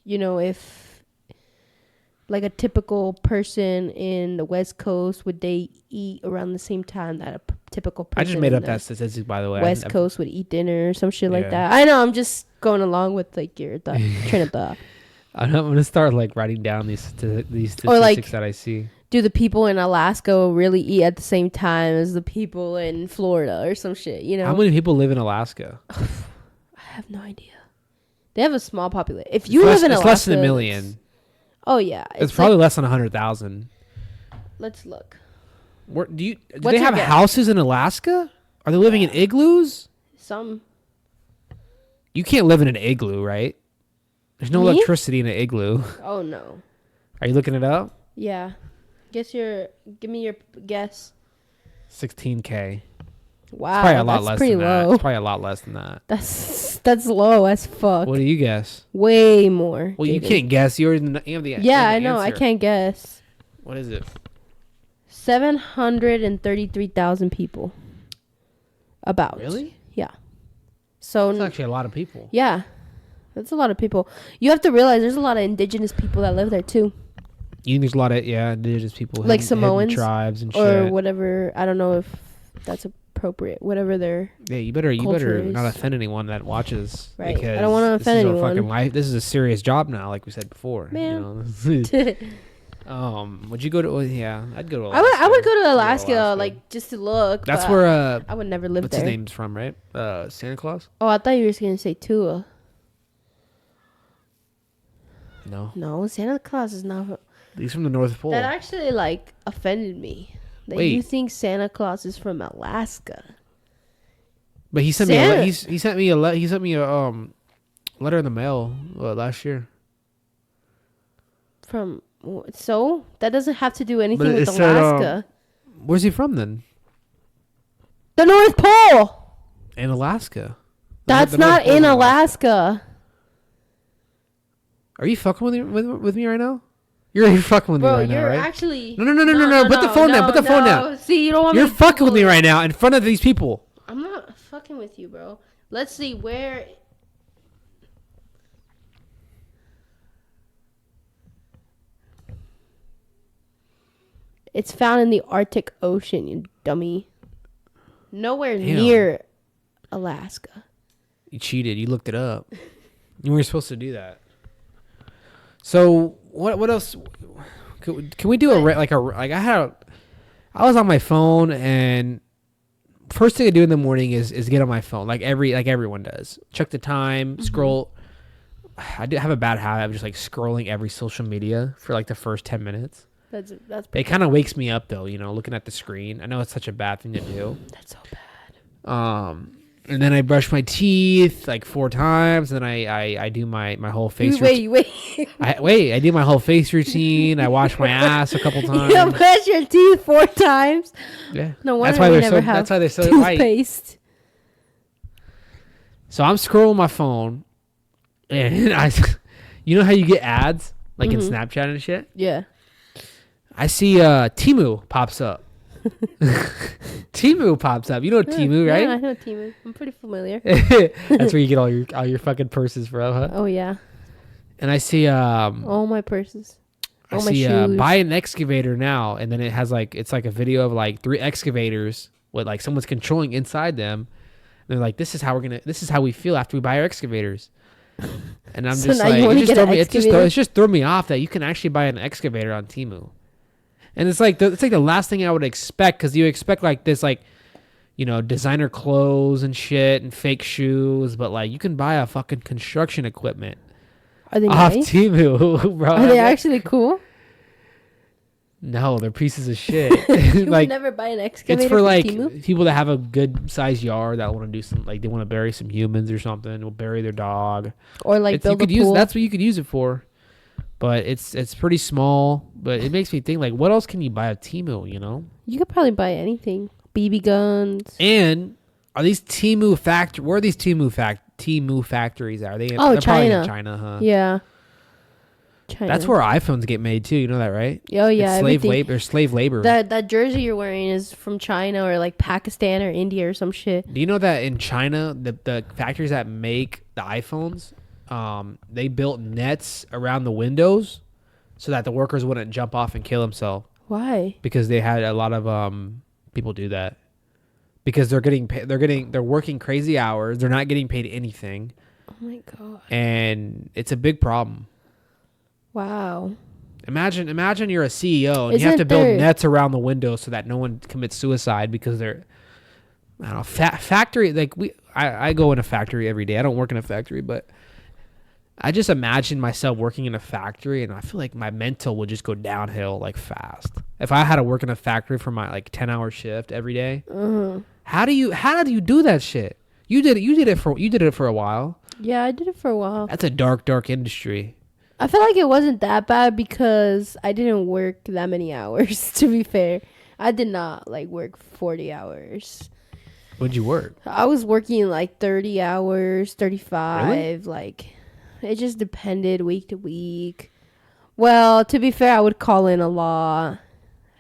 if like a typical person in the West Coast, would they eat around the same time that a typical person? I just made up that statistic, by the way. West Coast would eat dinner or some shit like that. I know. I'm just going along with like your train of thought. I'm gonna start like writing down these statistics that I see. Do the people in Alaska really eat at the same time as the people in Florida or some shit? How many people live in Alaska? I have no idea. They have a small population. If you live in Alaska, it's less than 1 million. Oh yeah, it's probably less than 100,000. Let's look. Do they have houses in Alaska? Are they living in igloos? Some. You can't live in an igloo, right? There's no electricity in an igloo. Oh no. Are you looking it up? Yeah. Give me your guess. 16K. Wow, it's probably a lot less than that. It's probably a lot less than that. That's low as fuck. What do you guess? Way more. Well, you can't guess. You have the Yeah, I know. I can't guess. What is it? 733,000 people. About. Really? Yeah. So that's actually a lot of people. Yeah. That's a lot of people. You have to realize there's a lot of indigenous people that live there too. You think there's a lot of indigenous people, like Samoans, tribes and shit, or whatever. I don't know if that's appropriate. Whatever their you better not offend anyone that watches. Right. Because I don't want to offend anyone. Fucking life. This is a serious job now, like we said before. Man. Would you go to? I'd go to Alaska. I would go to Alaska, like just to look. That's where I would never live what's there. His name's from, right? Santa Claus. Oh, I thought you were just gonna say Tua. No, Santa Claus is not. He's from the North Pole. That actually offended me. That you think Santa Claus is from Alaska. But he sent me he sent me a letter in the mail last year. So that doesn't have to do anything with Alaska. Where's he from then? The North Pole. In Alaska. That's not in Alaska. Are you fucking with me right now? You're fucking with me right now, right? You're actually... No. Put the phone down. Put the phone down. See, you don't want You're fucking with me right now in front of these people. I'm not fucking with you, bro. Let's see where... It's found in the Arctic Ocean, you dummy. Nowhere near Alaska. You cheated. You looked it up. You weren't supposed to do that. So what else? Can we do I was on my phone, and first thing I do in the morning is get on my phone like everyone does. Check the time, scroll. I do have a bad habit of just scrolling every social media for the first 10 minutes. That's it kind of wakes me up though, looking at the screen. I know it's such a bad thing to do. That's so bad. And then I brush my teeth 4 times. And then I do my whole face. Wait. I do my whole face routine. I wash my ass a couple times. You brush your teeth 4 times. Yeah. No wonder that's why they're so toothpaste. So I'm scrolling my phone, and you know how you get ads in Snapchat and shit? Yeah. I see Temu pops up. Temu pops up. You know Temu, right? Yeah, I know Temu. I'm pretty familiar. That's where you get all your fucking purses from, huh? Oh yeah. And I see all my purses. I see buy an excavator now, and then it has it's a video of 3 excavators with someone's controlling inside them. And they're this is how we feel after we buy our excavators. And I'm just it's just throw me off that you can actually buy an excavator on Temu. And it's the last thing I would expect, because you expect this designer clothes and shit and fake shoes, but you can buy a fucking construction equipment. Are they off nice? Temu, bro? Are they actually cool? No, they're pieces of shit. You would never buy an excavator. It's for Temu? people that have a good sized yard that want to do some they want to bury some humans or something. Will bury their dog or build a pool. That's what you could use it for. But it's pretty small. But it makes me think what else can you buy at Temu? You could probably buy anything. BB guns. And are these Temu where are these Temu factories? Are they? Oh, they're China. Probably in China, huh? Yeah. China. That's where iPhones get made too. You know that, right? Oh yeah, it's slave labor. Or slave labor. That jersey you're wearing is from China or like Pakistan or India or some shit. Do you know that in China, the factories that make the iPhones, they built nets around the windows so that the workers wouldn't jump off and kill themselves. Why? Because they had a lot of people do that. Because they're working crazy hours. They're not getting paid anything. Oh my god. And it's a big problem. Wow. Imagine you're a CEO and you have to build nets around the windows so that no one commits suicide because they're, I don't know, factory. Like I go in a factory every day. I don't work in a factory, but I just imagine myself working in a factory and I feel like my mental would just go downhill like fast. If I had to work in a factory for my like 10-hour shift every day, how do you do that shit? You did it for a while. Yeah, I did it for a while. That's a dark industry. I feel like it wasn't that bad because I didn't work that many hours, to be fair. I did not like work 40 hours. What'd you work? I was working like 30 hours, 35. Really? Like, it just depended week to week. Well, to be fair, I would call in a lot.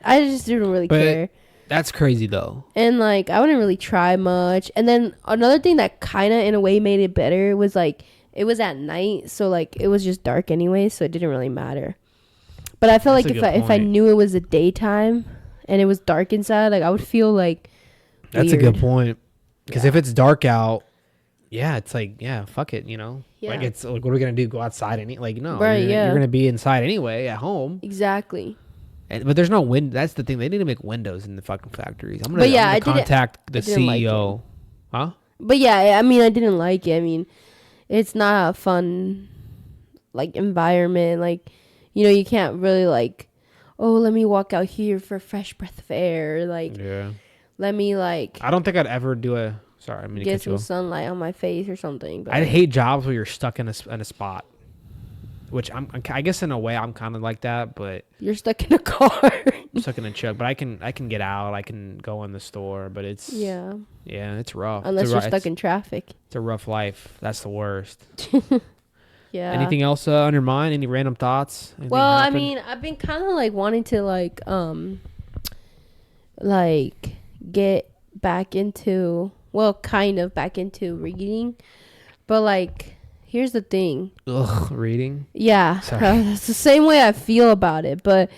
I just didn't really care. That's crazy though. And like, I wouldn't really try much. And then another thing that kind of in a way made it better was like, it was at night, so like it was just dark anyway, so it didn't really matter. But I feel like if I knew it was a daytime and it was dark inside, like I would feel like that's weird. A good point. Because if it's dark out, yeah, it's like, yeah, fuck it, you know. Yeah. Like it's like, what are we gonna do? Go outside and like no, right? You're gonna be inside anyway at home. Exactly. But there's no wind. That's the thing. They need to make windows in the fucking factories. I'm gonna contact the CEO. Like huh? But yeah, I mean, I didn't like it. I mean, it's not a fun, like, environment. Like, you know, you can't really, like, oh, let me walk out here for a fresh breath of air. Like, yeah. Let me, like... I don't think I'd ever do a... Sorry, I'm going to get some sunlight on my face or something. But I hate jobs where you're stuck in a spot. Which, I guess in a way, I'm kind of like that, but... You're stuck in a car. I'm stuck in a truck, but I can get out. I can go in the store, but it's... Yeah. Yeah, it's rough. Unless you're stuck in traffic. It's a rough life. That's the worst. Yeah. Anything else on your mind? Any random thoughts? Anything well, happened? I mean, I've been kind of like wanting to like get back into, well, kind of back into reading, but like, here's the thing. Ugh, reading? Yeah. It's the same way I feel about it, but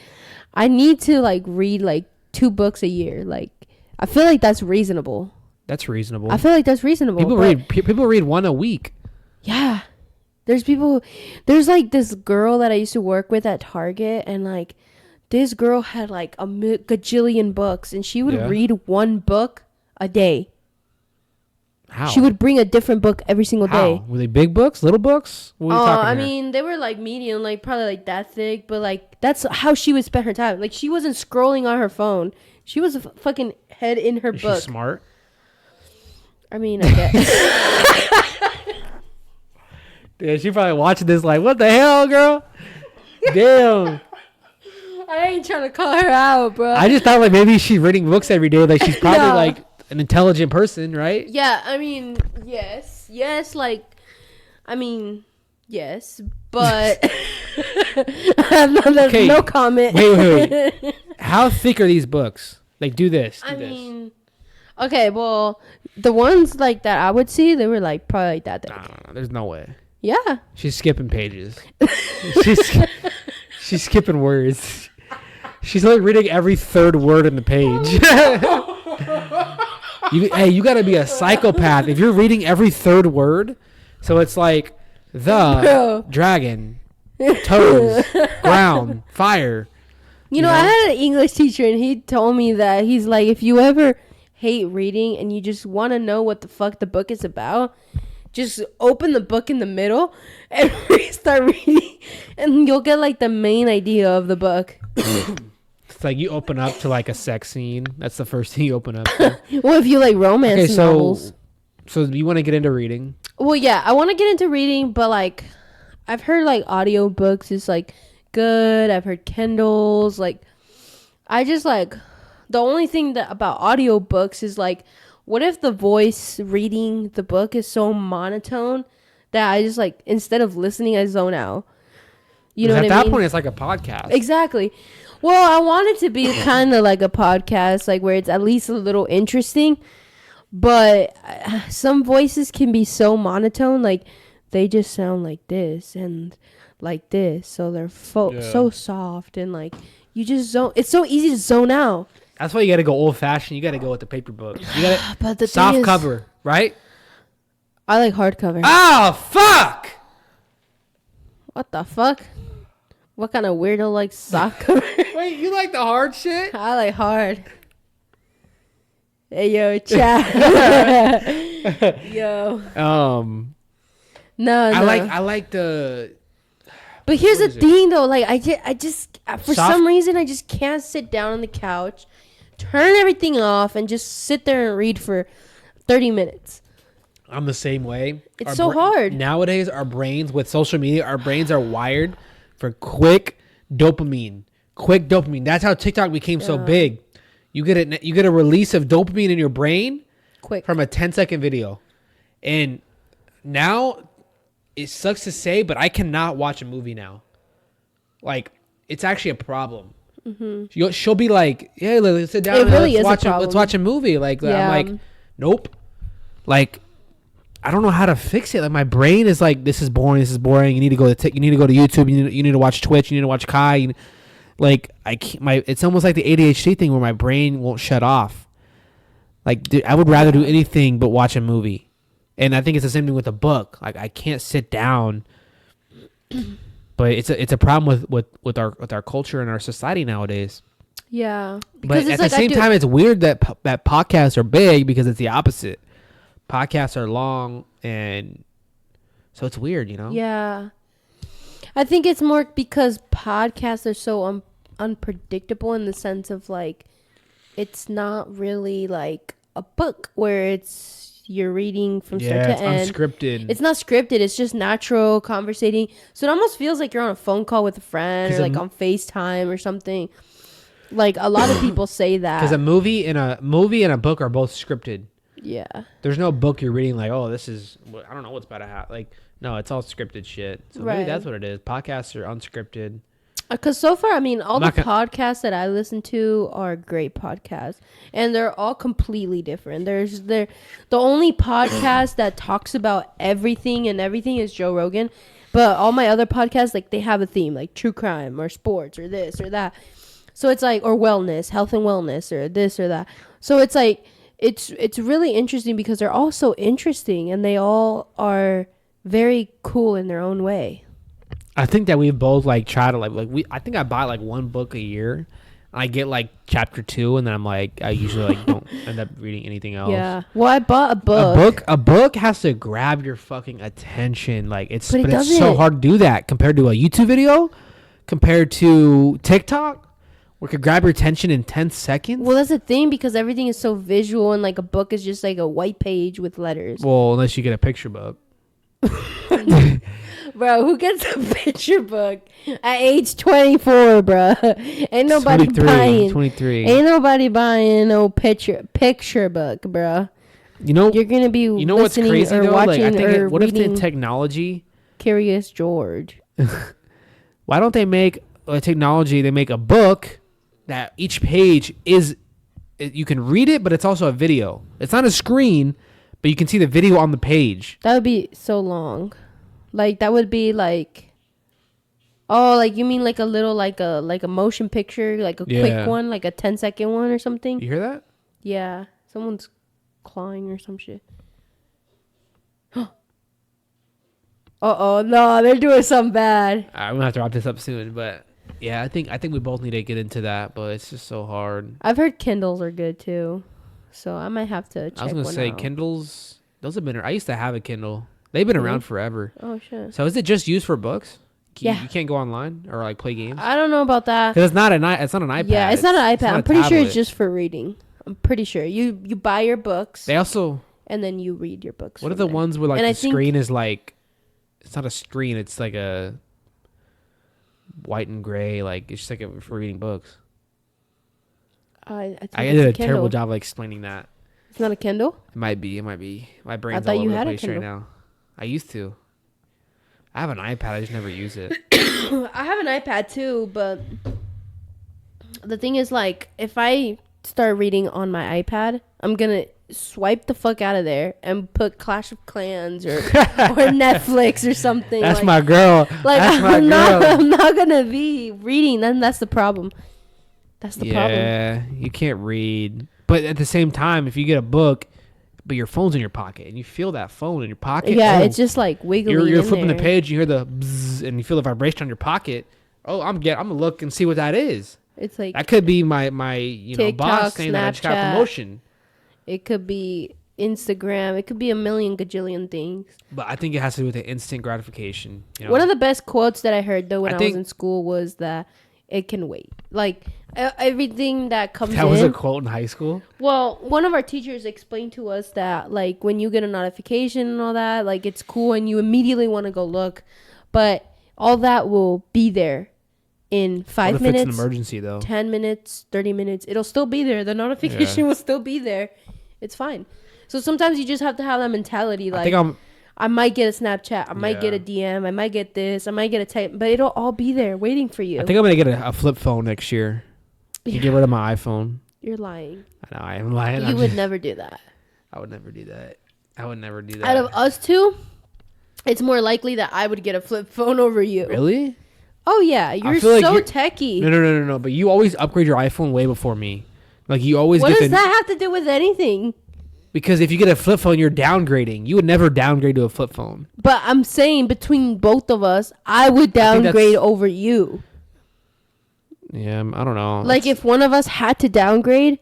I need to like read like 2 books a year. Like, I feel like that's reasonable. That's reasonable. I feel like that's reasonable. People read 1 a week. Yeah. There's like this girl that I used to work with at Target, and like this girl had like a gajillion books, and she would read 1 book a day. How? She would bring a different book every single day. Were they big books, little books? Oh, I mean, they were like medium, like probably like that thick, but like that's how she would spend her time. Like she wasn't scrolling on her phone. She was a fucking head in her book. She's smart. I mean, I guess. Yeah, she probably watching this like, what the hell, girl? Damn. I ain't trying to call her out, bro. I just thought like maybe she's reading books every day. Like she's probably like an intelligent person, right? Yeah, I mean, yes, like, I mean, yes, but there's no comment. Wait. How thick are these books? Like, do this. I mean, okay, well, the ones like that I would see, they were like probably like that thick. No, there's no way. Yeah. She's skipping pages. She's skipping words. She's like reading every 3rd word in the page. You got to be a psychopath if you're reading every 3rd word. So it's like dragon, toes, ground, fire. You know, I had an English teacher, and he told me that he's like, if you ever hate reading and you just want to know what the fuck the book is about, just open the book in the middle and start reading, and you'll get like the main idea of the book. It's like you open up to like a sex scene. That's the first thing you open up to. Well, if you like romance novels. So you want to get into reading? Well, yeah, I want to get into reading, but like I've heard like audiobooks is like good. I've heard Kindles. Like I just like the only thing that about audiobooks is like, what if the voice reading the book is so monotone that I just like, instead of listening, I zone out? You know what I mean? At that point, it's like a podcast. Exactly. Well, I want it to be kind of like a podcast, like where it's at least a little interesting. But some voices can be so monotone, like they just sound like this and like this. So they're so soft and like you just zone. It's so easy to zone out. That's why you got to go old fashioned. You got to go with the paper book. You got but the soft cover, right? I like hardcover. Oh, fuck! What the fuck? What kind of weirdo likes soft cover? Wait, you like the hard shit? I like hard. Hey, yo, chat. Yo. No. I like the... But here's the thing, though. Like, I just for some reason, I just can't sit down on the couch, turn everything off, and just sit there and read for 30 minutes. I'm the same way. It's so hard. Nowadays, our brains, with social media, our brains are wired for quick dopamine. That's how TikTok became so big. You get a release of dopamine in your brain quick from a 10-second video. And now... It sucks to say, but I cannot watch a movie now. Like, it's actually a problem. Mm-hmm. She'll be like, "Yeah, let's sit down and let's watch a movie." Like, I'm like, "Nope." Like, I don't know how to fix it. Like, my brain is like, "This is boring. You need to go to you need to go to YouTube. You need to watch Twitch. You need to watch Kai." Like, I can't. It's almost like the ADHD thing where my brain won't shut off. Like, dude, I would rather do anything but watch a movie. And I think it's the same thing with a book. Like, I can't sit down. But it's a problem with our culture and our society nowadays. Yeah. But at the same time, it's weird that podcasts are big because it's the opposite. Podcasts are long, and so it's weird, you know? Yeah. I think it's more because podcasts are so unpredictable in the sense of, like, it's not really like a book where you're reading from start to end. It's unscripted. It's not scripted. It's just natural conversating. So it almost feels like you're on a phone call with a friend or like on FaceTime or something. Like a lot of people say that. Because a movie and a book are both scripted. Yeah. There's no book you're reading like, oh, this is, I don't know what's about to happen. Like, no, it's all scripted shit. So maybe that's what it is. Podcasts are unscripted. Because so far, I mean, all the podcasts that I listen to are great podcasts, and they're all completely different. The only podcast that talks about everything is Joe Rogan, but all my other podcasts, like, they have a theme, like true crime or sports or this or that. So it's like, or wellness, health and wellness, or this or that. So it's like, it's really interesting because they're all so interesting, and they all are very cool in their own way. I think that we both like try to I think I buy like one book a year. I get like chapter 2, and then I'm like, I usually like don't end up reading anything else. Yeah. Well, I bought a book. A book has to grab your fucking attention. Like it's so hard to do that compared to a YouTube video, compared to TikTok, where it could grab your attention in 10 seconds. Well, that's the thing, because everything is so visual, and like a book is just like a white page with letters. Well, unless you get a picture book. Bro, who gets a picture book at age 24, bro? Ain't nobody 23. Ain't nobody buying no picture book, bro. You know, you're gonna be. You know what's crazy or though? Watching like, I think what if the reading technology? Curious George. Why don't they make a technology? They make a book that each page is. You can read it, but it's also a video. It's not a screen, but you can see the video on the page. That would be so long. Like, that would be like, oh, like you mean like a little, like a motion picture, like a quick one, like a 10-second one or something. You hear that? Yeah, someone's clawing or some shit. No, they're doing something bad. I'm gonna have to wrap this up soon, but yeah, I think we both need to get into that, but it's just so hard. I've heard Kindles are good too, so I might have to check. I was gonna say out. Kindles. Those have been. I used to have a Kindle. They've been around forever. Oh shit! So is it just used for books? You Yeah. You can't go online or like play games. I don't know about that. Because it's not an iPad. Yeah, it's not an iPad. I'm pretty sure it's just for reading. I'm pretty sure you buy your books. They also. And then you read your books. What are the ones where like the screen is like? It's not a screen. It's like a white and gray. Like it's just like for reading books. I did a terrible job of explaining that. It's not a Kindle? It might be. My brain's all over the place right now. I used to. I have an iPad. I just never use it. I have an iPad too, but the thing is, like, if I start reading on my iPad, I'm gonna swipe the fuck out of there and put Clash of Clans or Netflix or something. That's like, my girl. Like, that's my girl. I'm not gonna be reading. Then that's the problem. That's the problem. Yeah, you can't read. But at the same time, if you get a book, but your phone's in your pocket and you feel that phone in your pocket. Yeah, it's just like wiggling. You're flipping the page, you hear the bzzz, and you feel the vibration on your pocket. Oh, I'm gonna look and see what that is. It's like that could be my TikTok, boss saying Snapchat, that I just got a promotion. It could be Instagram. It could be a million gajillion things. But I think it has to do with the instant gratification. You know? One of the best quotes that I heard though when I was in school was that it can wait. Like everything that comes in. That was a quote in high school? Well, one of our teachers explained to us that like when you get a notification and all that, like it's cool and you immediately want to go look. But all that will be there in 5 minutes. It's an emergency though. 10 minutes, 30 minutes. It'll still be there. The notification will still be there. It's fine. So sometimes you just have to have that mentality. Like, I might get a Snapchat. I might get a DM. I might get this. I might get a text. But it'll all be there waiting for you. I think I'm going to get a flip phone next year. Yeah. Get rid of my iPhone. You're lying. I know. I am lying. You would never do that. I would never do that. Out of us two, it's more likely that I would get a flip phone over you. Really? Oh, yeah. You're so techie. No. But you always upgrade your iPhone way before me. Like, you always What does that have to do with anything? Because if you get a flip phone, you're downgrading. You would never downgrade to a flip phone. But I'm saying between both of us, I would downgrade over you. Yeah, I don't know. Like, if one of us had to downgrade,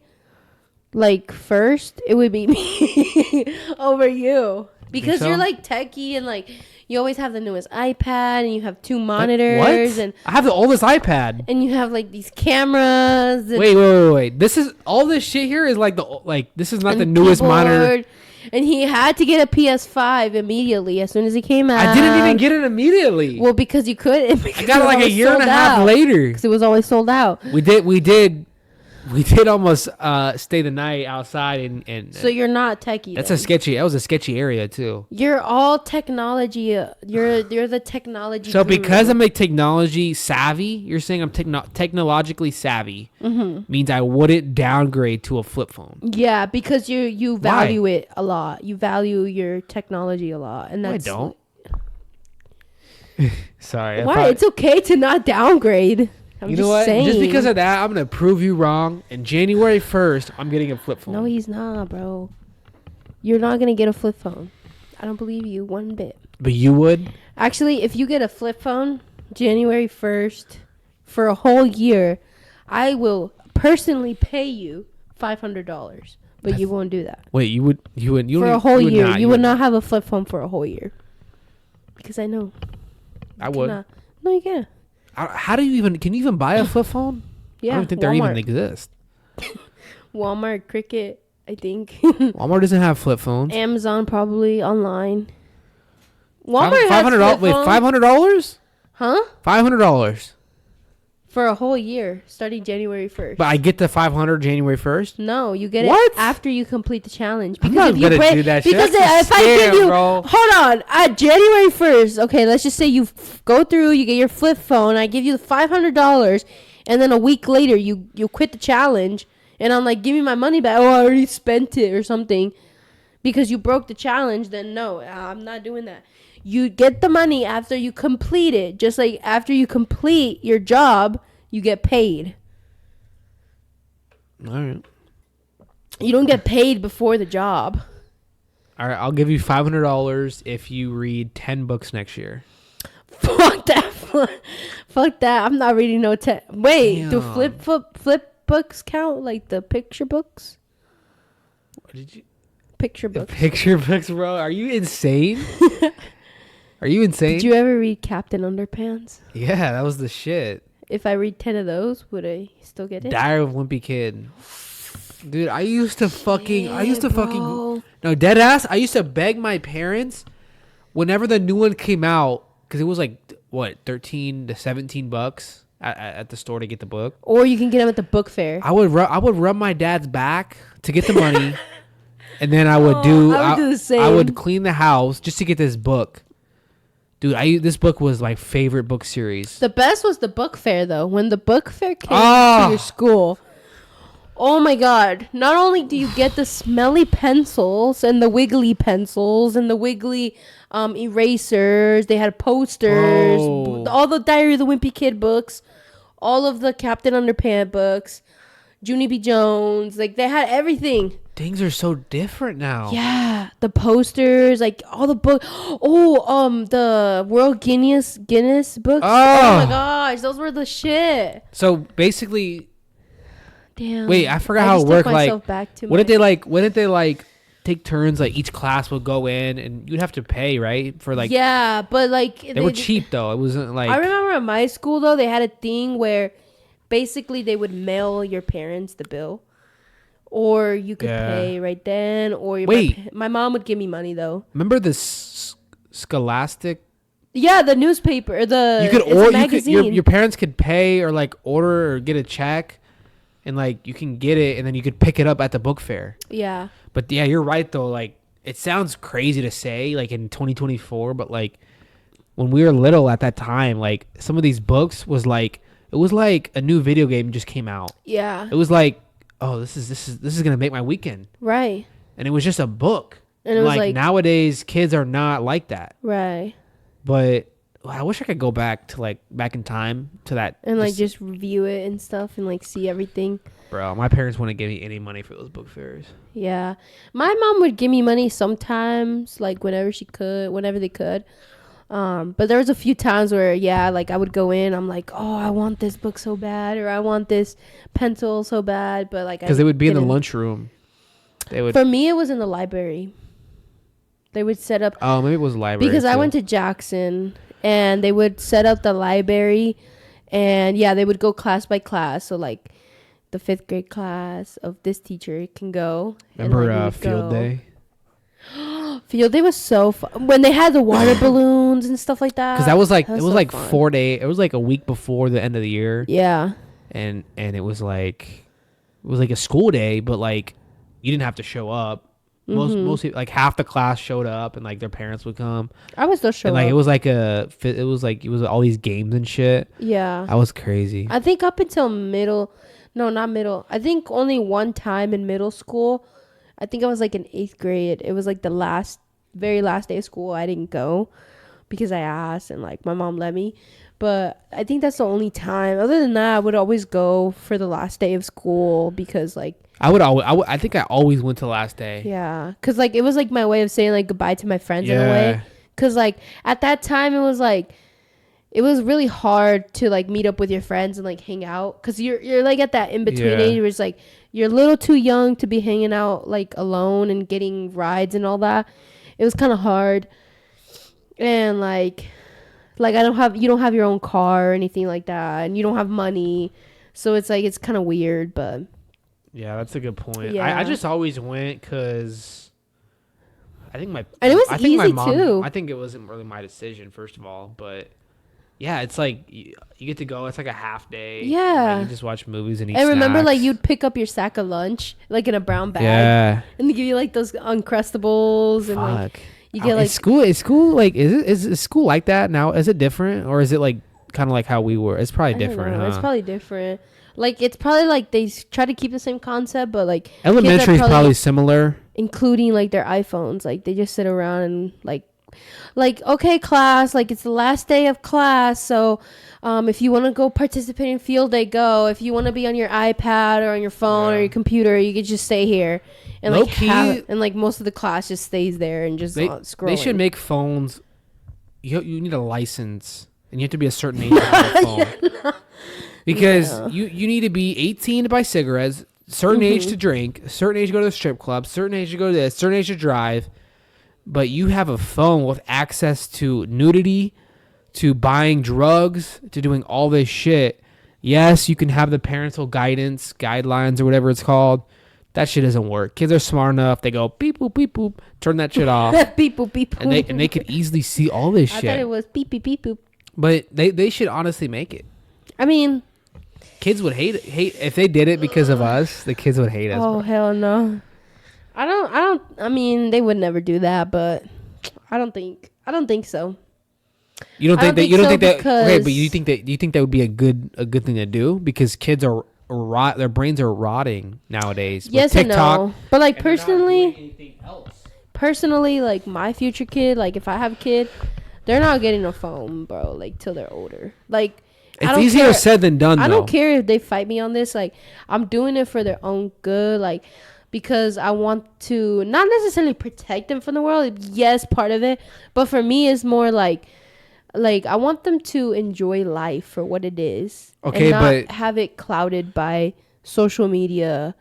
like, first, it would be me over you. Because you're, like, techie and, like, you always have the newest iPad and you have 2 monitors. What? And I have the oldest iPad. And you have, like, these cameras. And wait. This is, all this shit here is, this is not the newest monitor. And he had to get a PS5 immediately as soon as it came out. I didn't even get it immediately. Well, because you couldn't. I got it like a year and a half later. Because it was always sold out. We did almost stay the night outside and so you're not techie. That was a sketchy area too. You're all technology. You're the technology. So guru. Because I'm a technology savvy, you're saying I'm technologically savvy. Mm-hmm. Means I wouldn't downgrade to a flip phone. Yeah, because you value it a lot. You value your technology a lot, and that's. No, I don't. Sorry. Why? It's okay to not downgrade. You know what? Saying. Just because of that, I'm going to prove you wrong. And January 1st, I'm getting a flip phone. No, he's not, bro. You're not going to get a flip phone. I don't believe you one bit. But you would? Actually, if you get a flip phone January 1st for a whole year, I will personally pay you $500. But you won't do that. Wait, you would for a whole year. You would not have a flip phone for a whole year. Because I know. I would. No, you can't. How do you even? Can you even buy a flip phone? Yeah, I don't think Walmart. they even exist. Walmart, Cricket, I think. Walmart doesn't have flip phones. Amazon probably online. Walmart has flip phones. Wait, $500? Huh? $500 for a whole year, starting January 1st. But I get the $500 January 1st? No, you get it after you complete the challenge. Because I'm not gonna do that shit. Because if I give you, hold on, at January 1st, okay, let's just say you go through, you get your flip phone, I give you the $500, and then a week later you quit the challenge, and I'm like, give me my money back. Oh, I already spent it or something. Because you broke the challenge, then no, I'm not doing that. You get the money after you complete it. Just like after you complete your job, you get paid. All right. You don't get paid before the job. All right, I'll give you $500 if you read 10 books next year. Fuck that. Fuck that. I'm not reading no 10. Wait, do flip books count? Like the picture books? What did you... Picture books. Picture books, bro. Are you insane? Are you insane? Did you ever read Captain Underpants? Yeah, that was the shit. If I read 10 of those, would I still get it? Diary of a Wimpy Kid. Dude, I used to fucking no, dead ass. I used to beg my parents whenever the new one came out, because it was like what, 13 to 17 bucks at the store to get the book. Or you can get them at the book fair. I would rub my dad's back to get the money. And then I would do the same. I would clean the house just to get this book. Dude, this book was my favorite book series. The best was the book fair, though. When the book fair came to your school, oh my God! Not only do you get the smelly pencils and the wiggly pencils and the wiggly erasers, they had posters, all the Diary of the Wimpy Kid books, all of the Captain Underpants books, Junie B. Jones, like they had everything. Things are so different now. Yeah, the posters, like all the books. The World Guinness books. Oh my gosh, those were the shit. So basically, damn. Wait, I forgot how it worked. Like, what did they take turns? Like each class would go in, and you'd have to pay, right? For like. Yeah, but like they were cheap though. It wasn't like. I remember at my school though, they had a thing where, basically, they would mail your parents the bill. Or you could pay right then. Or my mom would give me money though. Remember this Scholastic? Yeah, the newspaper. Your parents could pay or like order or get a check, and like you can get it, and then you could pick it up at the book fair. Yeah. But yeah, you're right though. Like it sounds crazy to say like in 2024, but like when we were little at that time, like some of these books was like a new video game just came out. Yeah. It was like. Oh, this is gonna make my weekend. Right. And it was just a book. And it was like nowadays kids are not like that. Right. But I wish I could go back in time to that. And like just review it and stuff and like see everything. Bro, my parents wouldn't give me any money for those book fairs. Yeah. My mom would give me money sometimes, like whenever they could. But there was a few times where, like I would go in, I'm like, oh, I want this book so bad, or I want this pencil so bad, but like, because they would be in the lunchroom. For me, it was in the library. They would set up. Oh, maybe it was library. Because I went to Jackson, and they would set up the library, and they would go class by class. So like, the 5th grade class of this teacher can go. Remember field day? Field day was so fun when they had the water balloons and stuff like that. Because that was like it was like 4 days. It was like a week before the end of the year. Yeah. And it was like a school day, but like you didn't have to show up. Most like half the class showed up, and like their parents would come. I was still showing up. And like it was all these games and shit. Yeah. That was crazy. I think up until not middle. I think only one time in middle school. I think I was like in 8th grade. It was like the very last day of school. I didn't go because I asked and like my mom let me. But I think that's the only time. Other than that, I would always go for the last day of school because like I think I always went to the last day. Yeah, because like it was like my way of saying like goodbye to my friends in a way. Because like at that time it was really hard to like meet up with your friends and like hang out because you're like at that in between age where it's like you're a little too young to be hanging out like alone and getting rides and all that. It was kind of hard, and like you don't have your own car or anything like that, and you don't have money, so it's like it's kind of weird. But yeah, that's a good point. I just always went because I think my mom, too. I think it wasn't really my decision first of all, but. Yeah, it's like you get to go. It's like a half day. Yeah, you just watch movies and eat. I remember snacks. like you'd pick up your sack of lunch like in a brown bag. Yeah, and they give you like those Uncrustables and like you get like is school like is school like that now? Is it different or is it like kind of like how we were? It's probably different. Huh? It's probably different. Like it's probably like they try to keep the same concept, but like elementary is probably similar, including like their iPhones. Like they just sit around and like okay class, like it's the last day of class, so if you want to go participate in field day, go. If you want to be on your iPad or on your phone or your computer, you could just stay here and like most of the class just stays there and just scrolling. They should make phones. You need a license and you have to be a certain age to have a phone. Because you need to be 18 to buy cigarettes, certain age to drink, certain age to go to the strip club, certain age to go to this, certain age to drive. But you have a phone with access to nudity, to buying drugs, to doing all this shit. Yes, you can have the parental guidelines or whatever it's called. That shit doesn't work. Kids are smart enough. They go beep boop beep boop. Turn that shit off. Beep boop beep boop. And they could easily see all this shit. I thought it was beep beep beep boop. But they should honestly make it. I mean, kids would hate if they did it because of us. The kids would hate us. Oh, hell no. I mean, they would never do that, but I don't think so. You don't think that okay, but you think that would be a good thing to do because kids are their brains are rotting nowadays. Yes and no. But like personally, like my future kid, like if I have a kid, they're not getting a phone, bro, like till they're older. Like it's easier said than done. I don't care if they fight me on this. Like I'm doing it for their own good. Like because I want to not necessarily protect them from the world. Yes, part of it. But for me, it's more like I want them to enjoy life for what it is. Okay, and not have it clouded by social media.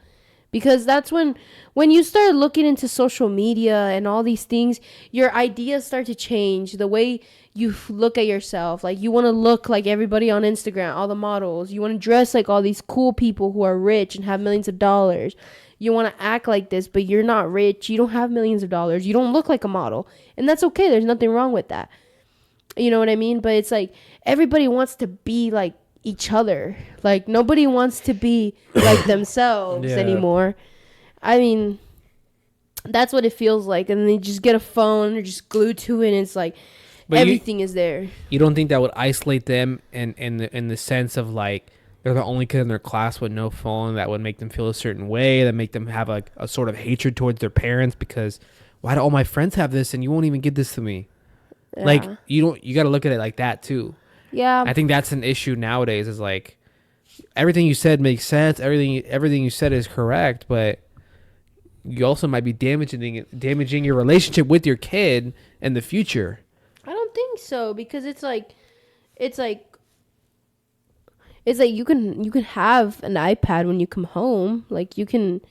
Because that's when you start looking into social media and all these things, your ideas start to change. The way you look at yourself. Like, you want to look like everybody on Instagram, all the models. You want to dress like all these cool people who are rich and have millions of dollars. You want to act like this, but you're not rich. You don't have millions of dollars. You don't look like a model. And that's okay. There's nothing wrong with that. You know what I mean? But it's like everybody wants to be like each other. Like nobody wants to be like themselves anymore. I mean, that's what it feels like. And they just get a phone, they're just glued to it, and it's like everything is there. You don't think that would isolate them in the sense of like they're the only kid in their class with no phone, that would make them feel a certain way, that make them have like a sort of hatred towards their parents because why do all my friends have this and you won't even give this to me? Yeah. Like you got to look at it like that too. Yeah. I think that's an issue nowadays is like everything you said makes sense. Everything you said is correct, but you also might be damaging your relationship with your kid in the future. I don't think so because it's like you can have an iPad when you come home. Like you can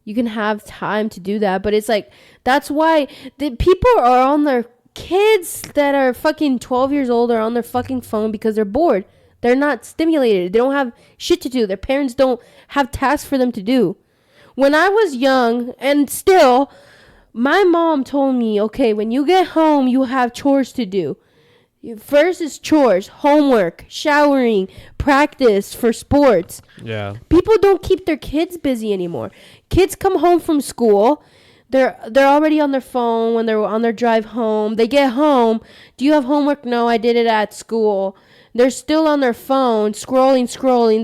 have time to do that, but it's like that's why the people are on their kids that are fucking 12 years old are on their fucking phone because they're bored. They're not stimulated. They don't have shit to do. Their parents don't have tasks for them to do. When I was young, and still, my mom told me, okay, when you get home, you have chores to do. First is chores, homework, showering, practice for sports. Yeah. People don't keep their kids busy anymore. Kids come home from school. They're already on their phone when they're on their drive home. They get home. Do you have homework? No, I did it at school. They're still on their phone, scrolling.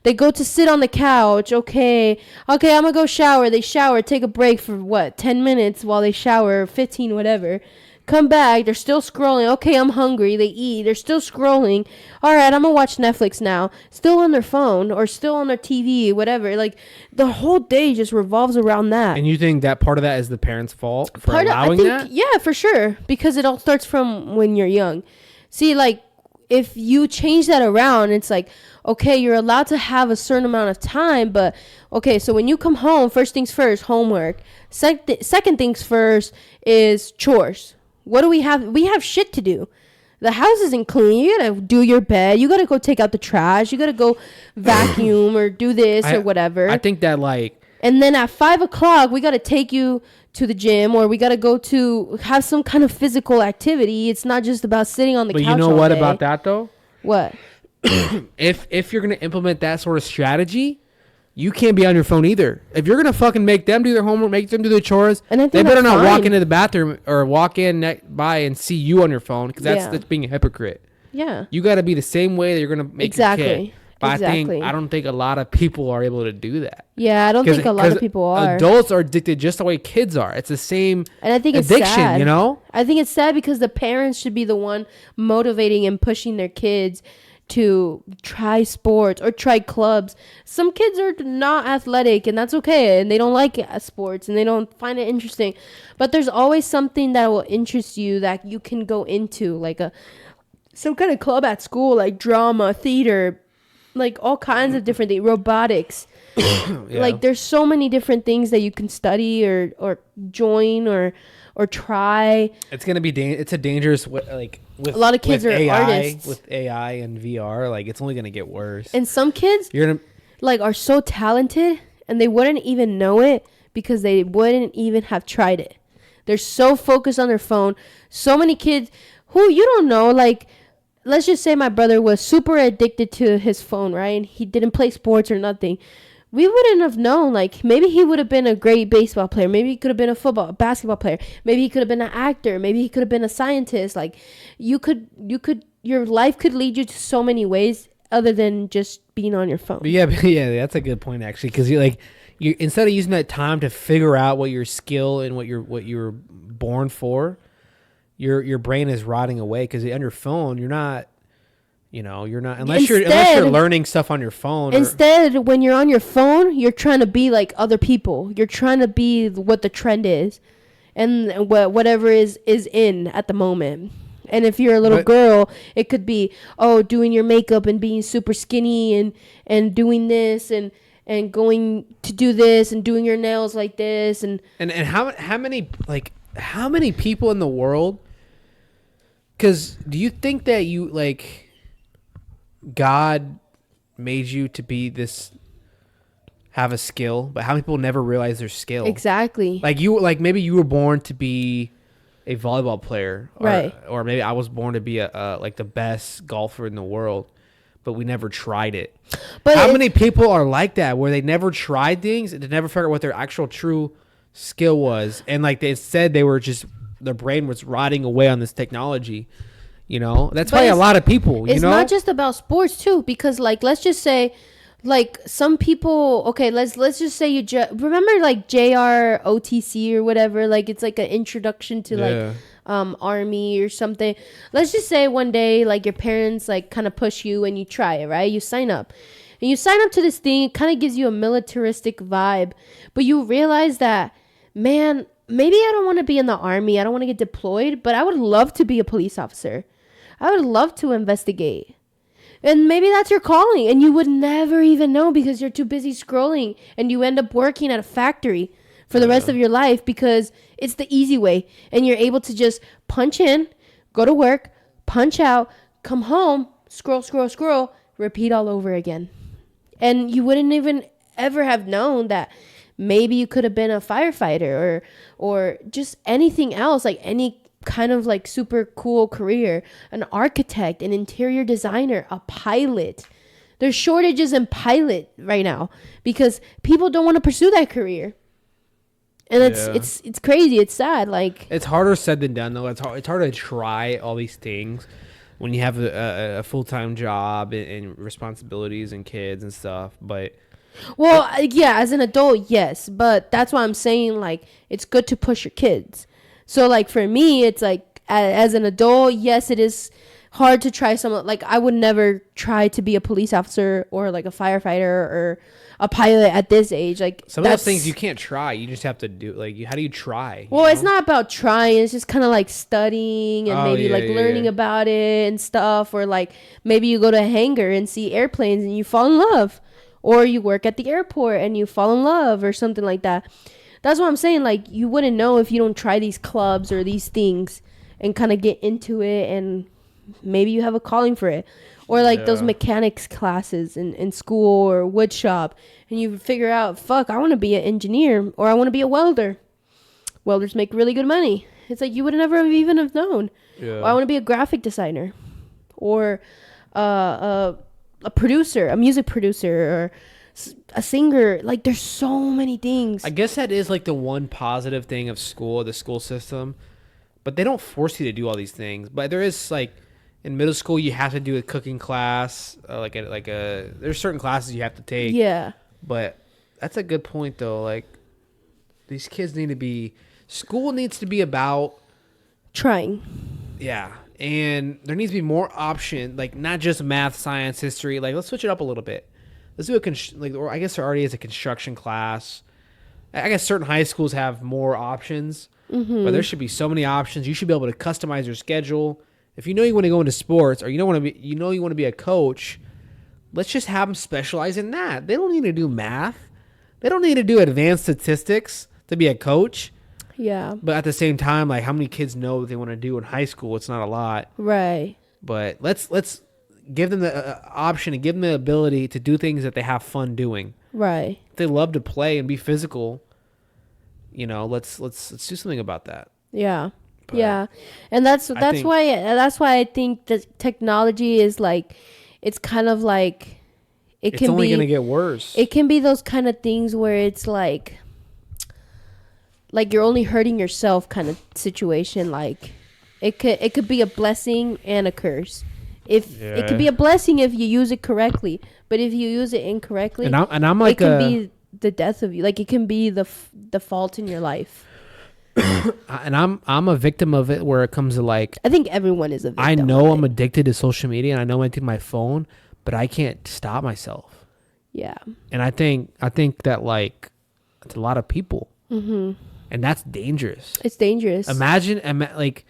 They go to sit on the couch. Okay, I'm going to go shower. They shower, take a break for 10 minutes while they shower, 15, whatever. Come back, they're still scrolling. Okay, I'm hungry. They eat. They're still scrolling. All right, I'm going to watch Netflix now. Still on their phone or still on their TV, whatever. Like, the whole day just revolves around that. And you think that part of that is the parents' fault for allowing that? Yeah, for sure. Because it all starts from when you're young. See, like, if you change that around, it's like, okay, you're allowed to have a certain amount of time, but, okay, so when you come home, first things first, homework. Second things first is chores. What do we have? We have shit to do. The house isn't clean. You gotta do your bed. You gotta go take out the trash. You gotta go vacuum or do this or whatever. I think that like... And then at 5:00, we gotta take you to the gym or we gotta go to have some kind of physical activity. It's not just about sitting on the couch all day. But you know what about that though? What? If you're gonna implement that sort of strategy, you can't be on your phone either. If you're gonna fucking make them do their homework, make them do their chores, and they better not walk into the bathroom or walk in by and see you on your phone because that's being a hypocrite. Yeah. You got to be the same way that you're gonna make your kid. But I don't think a lot of people are able to do that. Yeah, I don't think a lot of people are. Adults are addicted just the way kids are. It's the same and I think addiction, it's sad. You know? I think it's sad because the parents should be the one motivating and pushing their kids to try sports or try clubs. Some kids are not athletic and that's okay, and they don't like sports and they don't find it interesting, but there's always something that will interest you that you can go into, like some kind of club at school, like drama, theater, like all kinds of different things, robotics. Like there's so many different things that you can study or join or try. It's gonna be it's a dangerous with a lot of kids are artists with AI and VR. Like it's only gonna get worse. And some kids are so talented and they wouldn't even know it because they wouldn't even have tried it. They're so focused on their phone. So many kids who you don't know, like let's just say my brother was super addicted to his phone, right? And he didn't play sports or nothing. we wouldn't have known. Like, maybe he would have been a great baseball player. Maybe he could have been a basketball player. Maybe he could have been an actor. Maybe he could have been a scientist. Like, your life could lead you to so many ways other than just being on your phone. Yeah, that's a good point, actually, because you instead of using that time to figure out what your skill and what you're born for, your brain is rotting away, because on your phone, you're not unless you're learning stuff on your phone. Instead, when you're on your phone, you're trying to be like other people. You're trying to be what the trend is, and whatever is in at the moment. And if you're a little girl, it could be doing your makeup and being super skinny and doing this and going to do this and doing your nails like this and how many people in the world? Because do you think that you God made you to be have a skill, but how many people never realize their skill? Exactly. Maybe you were born to be a volleyball player, right? Or maybe I was born to be the best golfer in the world, but we never tried it. But how many people are like that, where they never tried things and they never figured out what their actual true skill was, and they said they were just, their brain was rotting away on this technology. That's why a lot of people. It's not just about sports too, because let's just say, some people. Okay, let's just say you remember JROTC or whatever. It's an introduction to army or something. Let's just say one day your parents kind of push you and you try it, right? You sign up. And you sign up to this thing. It kind of gives you a militaristic vibe, but you realize that, man, maybe I don't want to be in the army. I don't want to get deployed, but I would love to be a police officer. I would love to investigate. And maybe that's your calling, and you would never even know because you're too busy scrolling, and you end up working at a factory for the rest of your life because it's the easy way, and you're able to just punch in, go to work, punch out, come home, scroll, repeat all over again. And you wouldn't even ever have known that maybe you could have been a firefighter or just anything else, any kind of super cool career, an architect, an interior designer, a pilot. There's shortages in pilot right now because people don't want to pursue that career. And it's crazy. It's sad. It's harder said than done, though. It's hard to try all these things when you have a full-time job and responsibilities and kids and stuff. But as an adult, yes, but that's why I'm saying it's good to push your kids. So for me, it's as an adult, yes, it is hard to try something. I would never try to be a police officer or a firefighter or a pilot at this age. Some of those things you can't try. You just have to do. How do you try? Well, it's not about trying. It's just kind of studying and learning about it and stuff. Or maybe you go to a hangar and see airplanes and you fall in love. Or you work at the airport and you fall in love or something like that. That's what I'm saying. You wouldn't know if you don't try these clubs or these things and kind of get into it, and maybe you have a calling for it. Or those mechanics classes in school or wood shop, and you figure out, I want to be an engineer or I want to be a welder. Welders make really good money. It's you would never even have known. Yeah. Or I want to be a graphic designer or a producer, a music producer, or a singer. There's so many things. I guess that is the one positive thing of school, the school system, but they don't force you to do all these things. But there is in middle school you have to do a cooking class, there's certain classes you have to take. Yeah. But that's a good point though. These kids school needs to be about trying. Yeah. And there needs to be more option, not just math, science, history. Let's switch it up a little bit. Let's do or I guess there already is a construction class. I guess certain high schools have more options, but there should be so many options. You should be able to customize your schedule. If you know you want to go into sports, or you want to be a coach, let's just have them specialize in that. They don't need to do math. They don't need to do advanced statistics to be a coach. Yeah. But at the same time, how many kids know what they want to do in high school? It's not a lot. Right. But let's give them the option and give them the ability to do things that they have fun doing. Right. If they love to play and be physical, let's do something about that. Yeah. But yeah. And that's why I think that technology is it's kind of it's only going to get worse. It can be those kind of things where it's like you're only hurting yourself kind of situation. Like it could be a blessing and a curse. It could be a blessing if you use it correctly, but if you use it incorrectly, and I'm like, it can be the death of you. Like it can be the fault in your life. And I'm a victim of it where it comes to like, I think everyone is a victim. I know I'm addicted to social media, and I know I take my phone, but I can't stop myself. Yeah. And I think that like it's a lot of people, and that's dangerous. It's dangerous. Imagine like,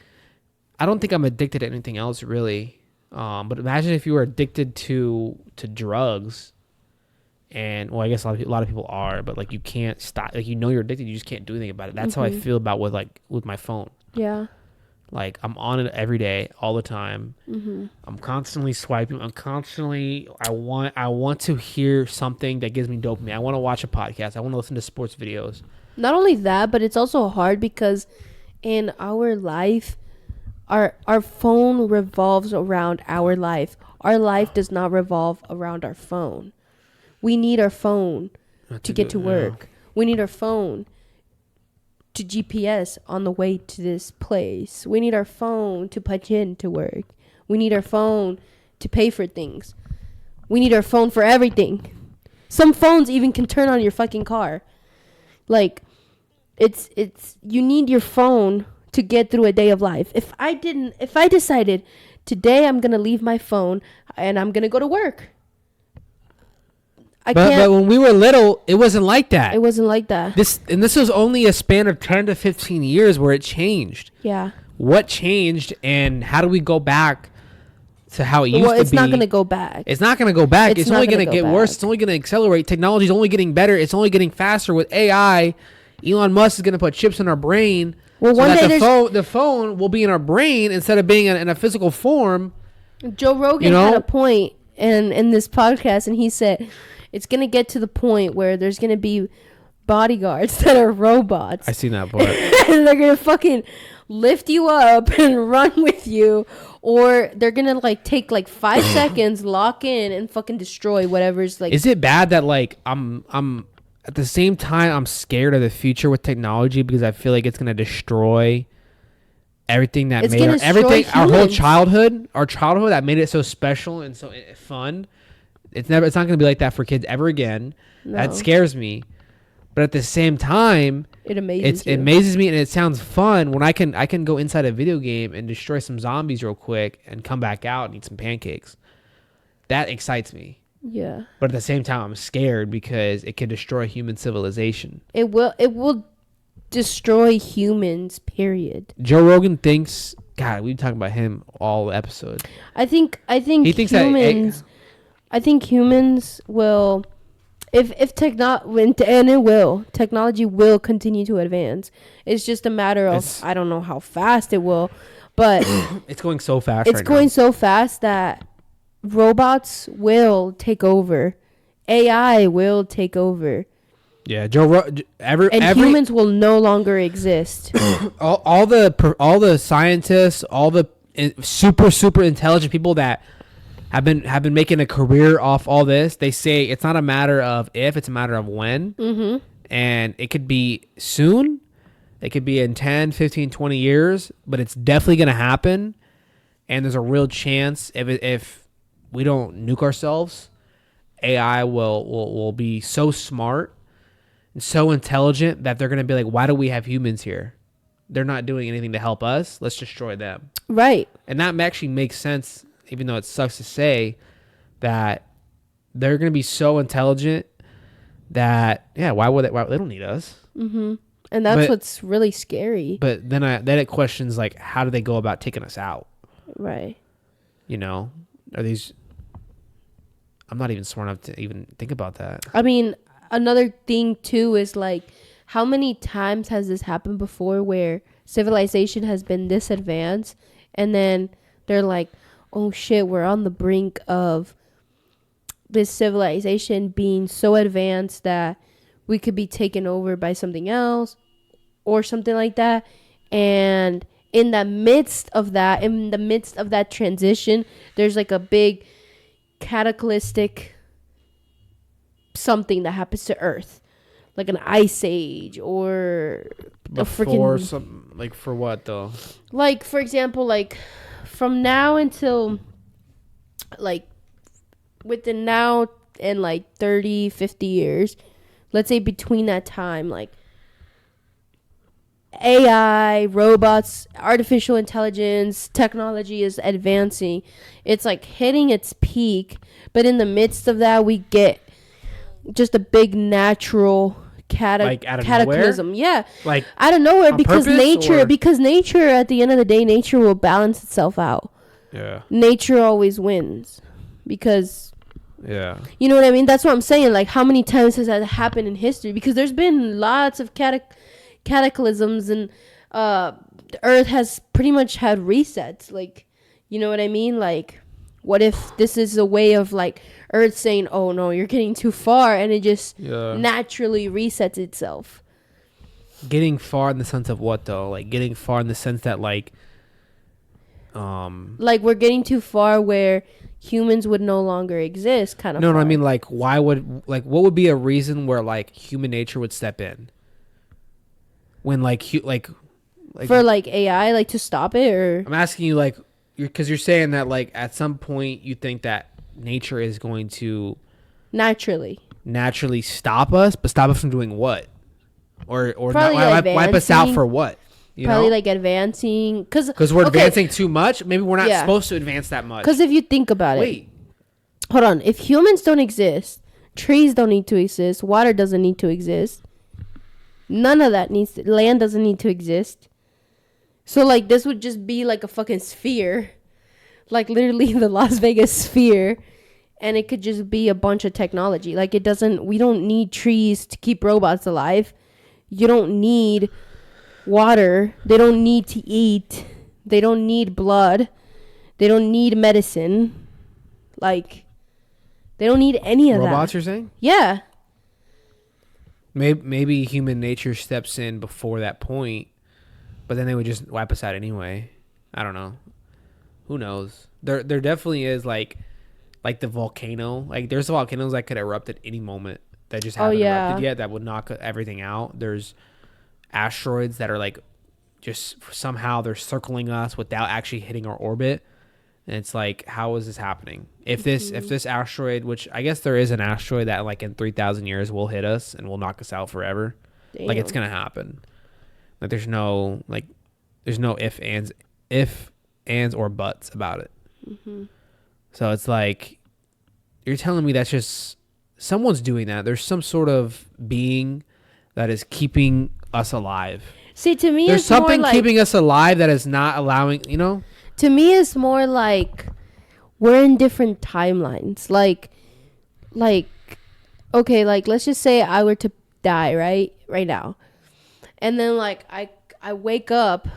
I don't think I'm addicted to anything else really. But imagine if you were addicted to drugs, and well, I guess a lot of people are, but like you can't stop. Like you're addicted, you just can't do anything about it. That's how I feel about with my phone. Yeah. Like I'm on it every day, all the time. I'm constantly swiping. I want to hear something that gives me dopamine. I want to watch a podcast. I want to listen to sports videos. Not only that, but it's also hard because in our life, our phone revolves around our life. Our life does not revolve around our phone. We need our phone to get to work. Yeah. We need our phone to GPS on the way to this place. We need our phone to punch in to work. We need our phone to pay for things. We need our phone for everything. Some phones even can turn on your fucking car. Like, it's you need your phone to get through a day of life. If I decided today I'm going to leave my phone and I'm going to go to work. But when we were little, it wasn't like that. It wasn't like that. This was only a span of 10 to 15 years where it changed. Yeah. What changed, and how do we go back to how it used to be? Well, it's not going to go back. It's not going to go back. It's only going to get worse. It's only going to accelerate. Technology is only getting better. It's only getting faster with AI. Elon Musk is going to put chips in our brain. Well, one day the phone will be in our brain instead of being in a physical form. Joe Rogan had a point in this podcast, and he said it's going to get to the point where there's going to be bodyguards that are robots. I seen that part. And they're going to fucking lift you up and run with you, or they're going to like take like 5 seconds, lock in, and fucking destroy whatever's like. Is it bad that like I'm at the same time I'm scared of the future with technology because I feel like it's going to destroy everything that made our whole childhood, that made it so special and so fun. It's not going to be like that for kids ever again. No. That scares me. But at the same time, it amazes me, and it sounds fun when I can go inside a video game and destroy some zombies real quick and come back out and eat some pancakes. That excites me. Yeah. But at the same time, I'm scared because it can destroy human civilization. It will destroy humans, period. Joe Rogan thinks, God, we've been talking about him all episode. I think he thinks humans. I think humans will, technology will continue to advance. It's just a matter of, I don't know how fast it will, but it's going so fast. It's going so fast that robots will take over. AI will take over. Yeah, humans will no longer exist. all the scientists, all the super intelligent people that have been making a career off all this. They say it's not a matter of if, it's a matter of when. Mm-hmm. And it could be soon. It could be in 10, 15, 20 years, but it's definitely going to happen. And there's a real chance if we don't nuke ourselves, AI will be so smart and so intelligent that they're going to be like, why do we have humans here? They're not doing anything to help us. Let's destroy them. Right. And that actually makes sense, even though it sucks to say that they're going to be so intelligent that, why they don't need us. Mm-hmm. And that's what's really scary. But then it questions, like, how do they go about taking us out? Right. You know, I'm not even smart enough to even think about that. I mean, another thing too is like, how many times has this happened before where civilization has been this advanced and then they're like, oh shit, we're on the brink of this civilization being so advanced that we could be taken over by something else or something like that. And in the midst of that transition, there's like a big cataclysmic something that happens to Earth, like an ice age or a freaking like for what though? Like for example, like from now until like within now and like 30, 50 years, let's say between that time, like AI, robots, artificial intelligence, technology is advancing. It's like hitting its peak, but in the midst of that, we get just a big natural cataclysm. Nowhere? Yeah, like out of nowhere because nature at the end of the day, nature will balance itself out. Yeah, nature always wins because. Yeah. You know what I mean? That's what I'm saying. Like, how many times has that happened in history? Because there's been lots of cataclysms, and the Earth has pretty much had resets. Like, you know what I mean? Like, what if this is a way of, like, Earth saying, oh, no, you're getting too far, and it just naturally resets itself. Getting far in the sense of what, though? Like, getting far in the sense that, like we're getting too far where humans would no longer exist, kind of. No, I mean, like, why would, like, what would be a reason where, like, human nature would step in when, like for, like, AI, like, to stop it? Or I'm asking you, like, because you're saying that, like, at some point you think that nature is going to naturally stop us, but stop us from doing what? Or not, wipe us out for what? You probably know? Like advancing because we're advancing too much. Maybe we're not supposed to advance that much. Because if you think about it, hold on. If humans don't exist, trees don't need to exist, water doesn't need to exist, none of that land doesn't need to exist. So like this would just be like a fucking sphere, like literally the Las Vegas sphere, and it could just be a bunch of technology. Like we don't need trees to keep robots alive. You don't need water. They don't need to eat. They don't need blood. They don't need medicine. Like, they don't need any of robots, that. You're saying? Yeah. Maybe human nature steps in before that point, but then they would just wipe us out anyway. I don't know. Who knows? There definitely is like the volcano. Like there's volcanoes that could erupt at any moment that just haven't erupted yet that would knock everything out. There's asteroids that are like just somehow they're circling us without actually hitting our orbit, and it's like, how is this happening? If this asteroid, which I guess there is an asteroid that like in 3,000 years will hit us and will knock us out forever. Damn. Like it's gonna happen. Like there's no if ands or buts about it. Mm-hmm. So it's like you're telling me that's just someone's doing that. There's some sort of being that is keeping us alive. See, to me, there's something more like, keeping us alive that is not allowing, you know? To me, it's more like we're in different timelines. Like, okay, like, let's just say I were to die right now. And then, like, I wake up.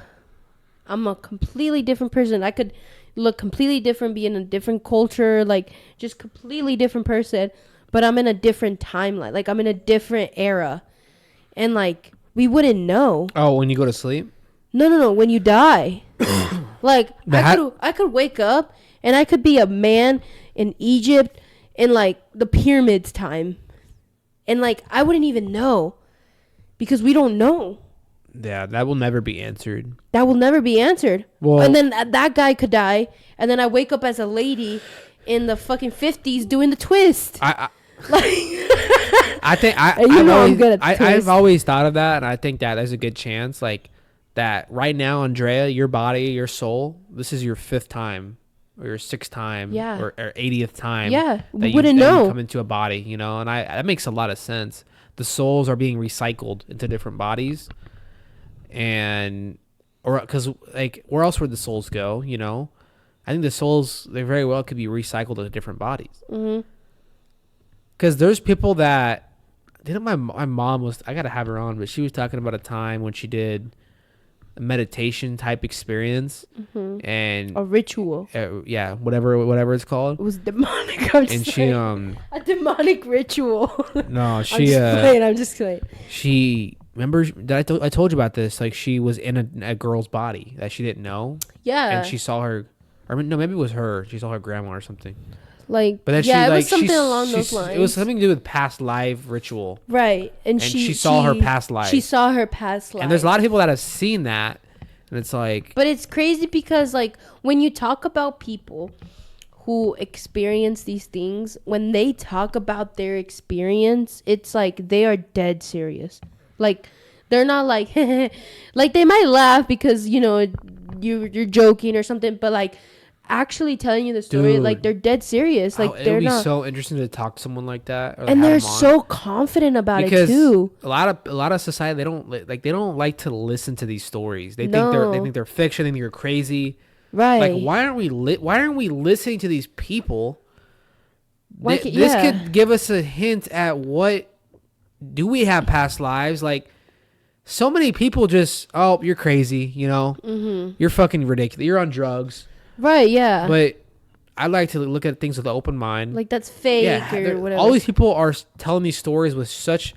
I'm a completely different person. I could look completely different, be in a different culture, like, just completely different person. But I'm in a different timeline. Like, I'm in a different era. And, like, we wouldn't know. Oh, when you go to sleep? No. When you die. Like, I could wake up and I could be a man in Egypt in, like, the pyramids time. And, like, I wouldn't even know. Because we don't know. Yeah, that will never be answered. Well, and then that guy could die. And then I wake up as a lady in the fucking 50s doing the twist. I've always thought of that, and I think that there's a good chance, like that right now, Andrea, your body, your soul, this is your 5th time or your 6th time, or 80th time. Yeah, we wouldn't know. You come into a body, you know, and that makes a lot of sense. The souls are being recycled into different bodies, or because like where else would the souls go? You know, I think the souls they very well could be recycled into different bodies. Mm-hmm. Because there's people that, my mom was, I got to have her on, but she was talking about a time when she did a meditation type experience. Mm-hmm. And a ritual. Whatever it's called. It was demonic. I'm a demonic ritual. No, I'm just kidding. She, remember that I told you about this, like she was in a girl's body that she didn't know. Yeah. And she saw her, or no, maybe it was her. She saw her grandma or something. Like, but then yeah, it was something along those lines. It was something to do with past life ritual. Right. And she saw her past life. She saw her past life. And there's a lot of people that have seen that. And it's like... But it's crazy because, like, when you talk about people who experience these things, when they talk about their experience, it's like they are dead serious. Like, they're not like... like, they might laugh because, you know, you're joking or something. But, like... actually telling you the story, dude, like they're dead serious. Like they're not. It would be so interesting to talk to someone like that, and they're so confident about it too. A lot of society, they don't like to listen to these stories. They think they're fiction. They think you're crazy. Right? Like why aren't we listening to these people? This could give us a hint at what do we have past lives like. So many people just you're crazy. You know, you're fucking ridiculous. You're on drugs. Right, yeah. But I like to look at things with an open mind. Like that's fake or whatever. All these people are telling these stories with such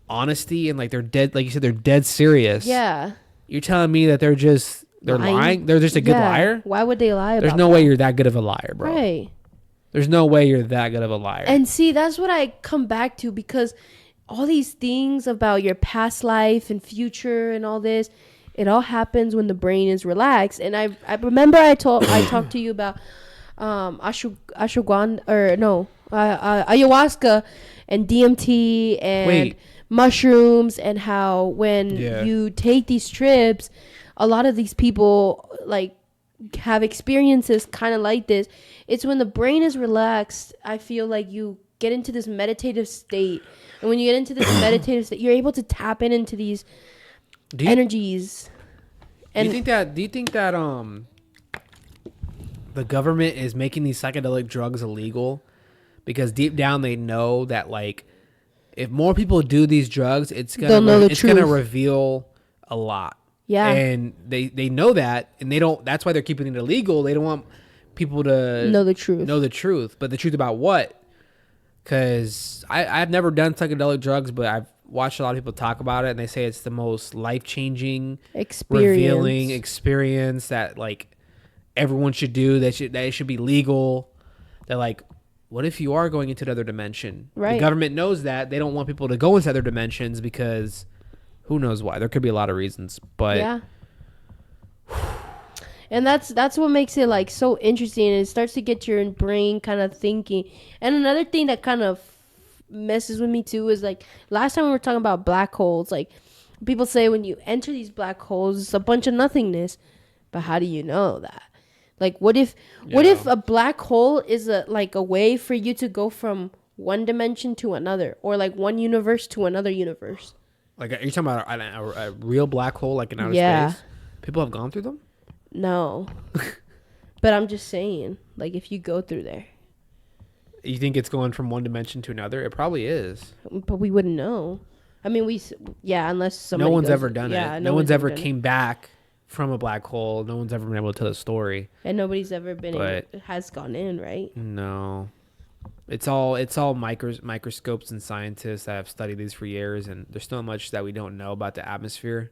honesty and like they're dead. Like you said, they're dead serious. Yeah. You're telling me that they're lying? They're just a good liar? Why would they lie about There's no way you're that good of a liar, bro. Right. There's no way you're that good of a liar. And see, that's what I come back to because all these things about your past life and future and all this, it all happens when the brain is relaxed. And I remember I talked to you about ayahuasca and DMT and mushrooms and how when you take these trips, a lot of these people like have experiences kind of like this. It's when the brain is relaxed, I feel like you get into this meditative state. And when you get into this meditative state, you're able to tap into these energies. And do you think that the government is making these psychedelic drugs illegal because deep down they know that like if more people do these drugs, it's gonna reveal a lot. Yeah. And they know that, and they don't. That's why they're keeping it illegal. They don't want people to know the truth. But the truth about what? Because I've never done psychedelic drugs, but I've watched a lot of people talk about it, and they say it's the most life-changing, revealing experience that like everyone should do. That it should be legal. They're like, what if you are going into another dimension? Right. The government knows that. They don't want people to go into other dimensions because who knows why. There could be a lot of reasons, but yeah. And that's what makes it like so interesting, and it starts to get your brain kind of thinking. And another thing that kind of messes with me too is like last time we were talking about black holes. Like people say when you enter these black holes, it's a bunch of nothingness. But how do you know that? Like what if a black hole is a way for you to go from one dimension to another, or like one universe to another universe? Like are you talking about a real black hole like in outer space? People have gone through them? No. But I'm just saying, like, if you go through there. You think it's going from one dimension to another? It probably is. But we wouldn't know. I mean, unless somebody no one's ever done it. No one's ever came back from a black hole. No one's ever been able to tell the story. And nobody's ever has gone in, right? No. It's all microscopes and scientists that have studied these for years, and there's so much that we don't know about the atmosphere.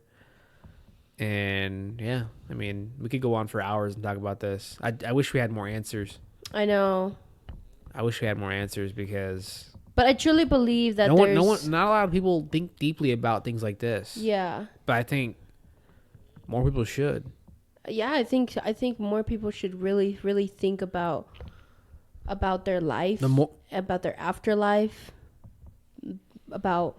And yeah, I mean, we could go on for hours and talk about this. I wish we had more answers. I know. I wish we had more answers because. But I truly believe that not a lot of people think deeply about things like this. Yeah. But I think more people should. Yeah, I think more people should really, really think about their life, about their afterlife, about.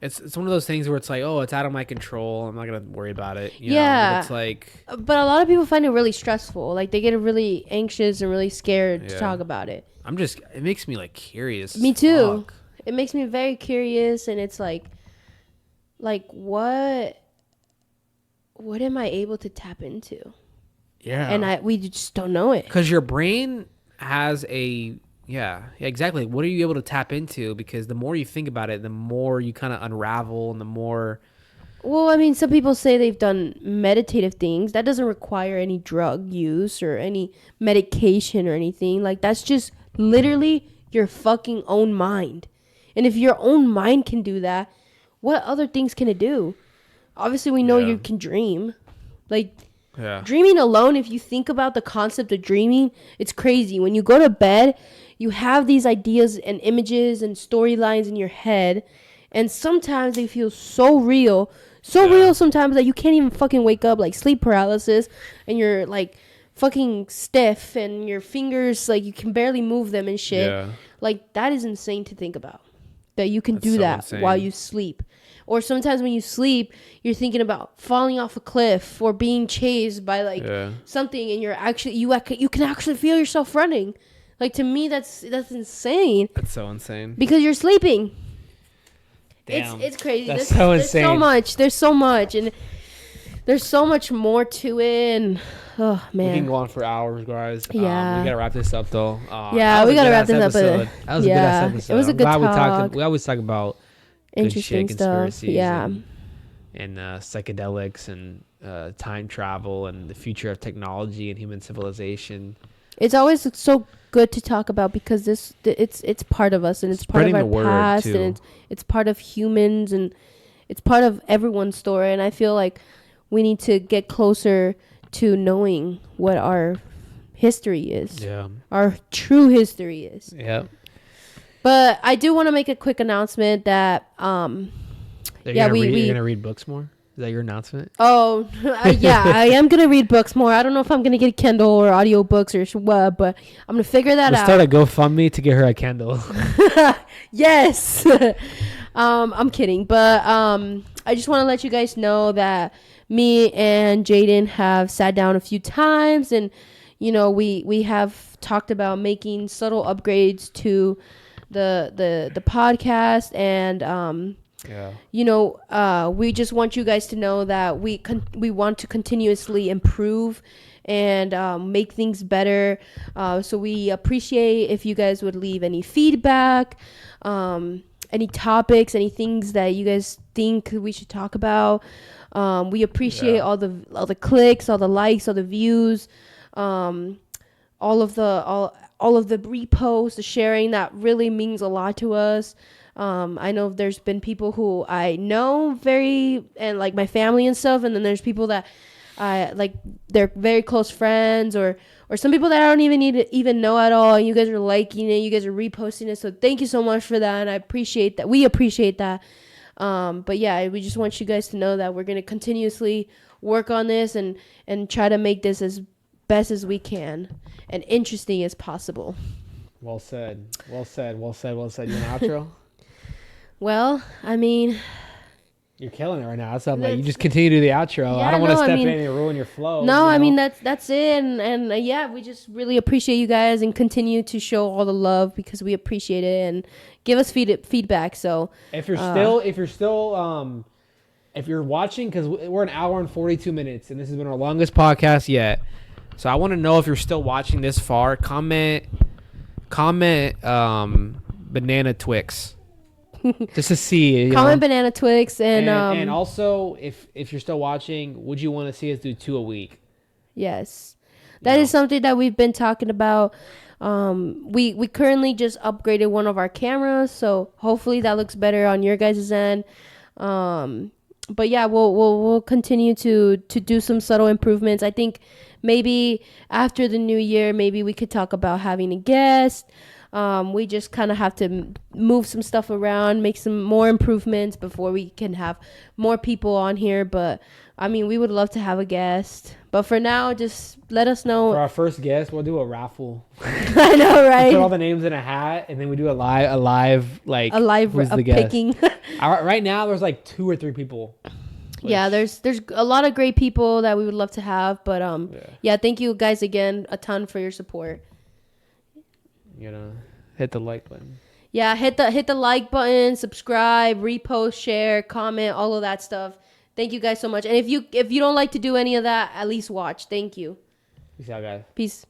It's one of those things where it's like, oh, it's out of my control. I'm not gonna worry about it. You yeah, know? But it's like. But a lot of people find it really stressful. Like they get really anxious and really scared to talk about it. It makes me like curious. Me too. Fuck. It makes me very curious, and it's like what am I able to tap into? Yeah, and we just don't know it because your brain has a. Yeah, exactly. What are you able to tap into? Because the more you think about it, the more you kind of unravel and the more... Well, I mean, some people say they've done meditative things. That doesn't require any drug use or any medication or anything. Like, that's just literally your fucking own mind. And if your own mind can do that, what other things can it do? Obviously, we know you can dream. Like, Yeah. Dreaming alone, if you think about the concept of dreaming, it's crazy. When you go to bed, you have these ideas and images and storylines in your head, and sometimes they feel so real sometimes that you can't even fucking wake up, like sleep paralysis, and you're like fucking stiff, and your fingers, like, you can barely move them and shit. Yeah. Like, that is insane to think about, that you can do that insane. While you sleep. Or sometimes when you sleep, you're thinking about falling off a cliff or being chased by like something, and you're actually you can actually feel yourself running. Like, to me, that's insane. That's so insane. Because you're sleeping. Damn. It's crazy. That's so insane. There's so much, and there's so much more to it. And oh man, we can go on for hours, guys. Yeah, we gotta wrap this up though. Yeah, we gotta wrap this up. That was a good ass episode. It was a good talk. We always talk about interesting good shit, stuff. Yeah, and psychedelics and time travel and the future of technology and human civilization. It's always so good to talk about, because it's part of us, and it's part of our past, and it's part of humans, and it's part of everyone's story. And I feel like we need to get closer to knowing what our history is. Yeah. Our true history is. Yeah. But I do want to make a quick announcement that you're gonna read books more? Is that your announcement? Oh, yeah, I am going to read books more. I don't know if I'm going to get a Kindle or audiobooks or what, but I'm going to figure that out. Start a GoFundMe to get her a Kindle. Yes. I'm kidding. But I just want to let you guys know that me and Jaden have sat down a few times, and, you know, we have talked about making subtle upgrades to the podcast, and you know, we just want you guys to know that we want to continuously improve and make things better. So we appreciate if you guys would leave any feedback, any topics, any things that you guys think we should talk about. We appreciate all the clicks, all the likes, all the views, all of the reposts, the sharing. That really means a lot to us. I know there's been people who I know and like my family and stuff, and then there's people that I like, they're very close friends, or some people that I don't even need to even know at all, and you guys are liking it, you guys are reposting it, so thank you so much for that, and I appreciate that. We appreciate that. But yeah, we just want you guys to know that we're going to continuously work on this and try to make this as best as we can and interesting as possible. Well said. You want an outro? Well, I mean, you're killing it right now. That's something. You just continue to do the outro. Yeah, I don't want to step in and ruin your flow. No, I mean, that's it. And yeah, we just really appreciate you guys, and continue to show all the love, because we appreciate it, and give us feedback. So if you're watching, because we're an hour and 42 minutes, and this has been our longest podcast yet. So I want to know if you're still watching this far. Comment Banana Twix. Just to see. Comment Banana Twix, and also, if you're still watching, would you want to see us do 2 a week? Yes, that is something that we've been talking about. We currently just upgraded one of our cameras, so hopefully that looks better on your guys' end. But yeah, we'll continue to do some subtle improvements. I think maybe after the new year, maybe we could talk about having a guest. We just kind of have to move some stuff around, make some more improvements before we can have more people on here. But I mean, we would love to have a guest. But for now, just let us know. For our first guest, we'll do a raffle. I know, right? Put all the names in a hat, and then we do a live picking. Right now, there's like 2 or 3 people. Yeah, there's a lot of great people that we would love to have. But yeah, thank you guys again a ton for your support. You know, hit the like button. Yeah, hit the like button, subscribe, repost, share, comment, all of that stuff. Thank you guys so much. And if you don't like to do any of that, at least watch. Thank you. Peace out, guys. Peace.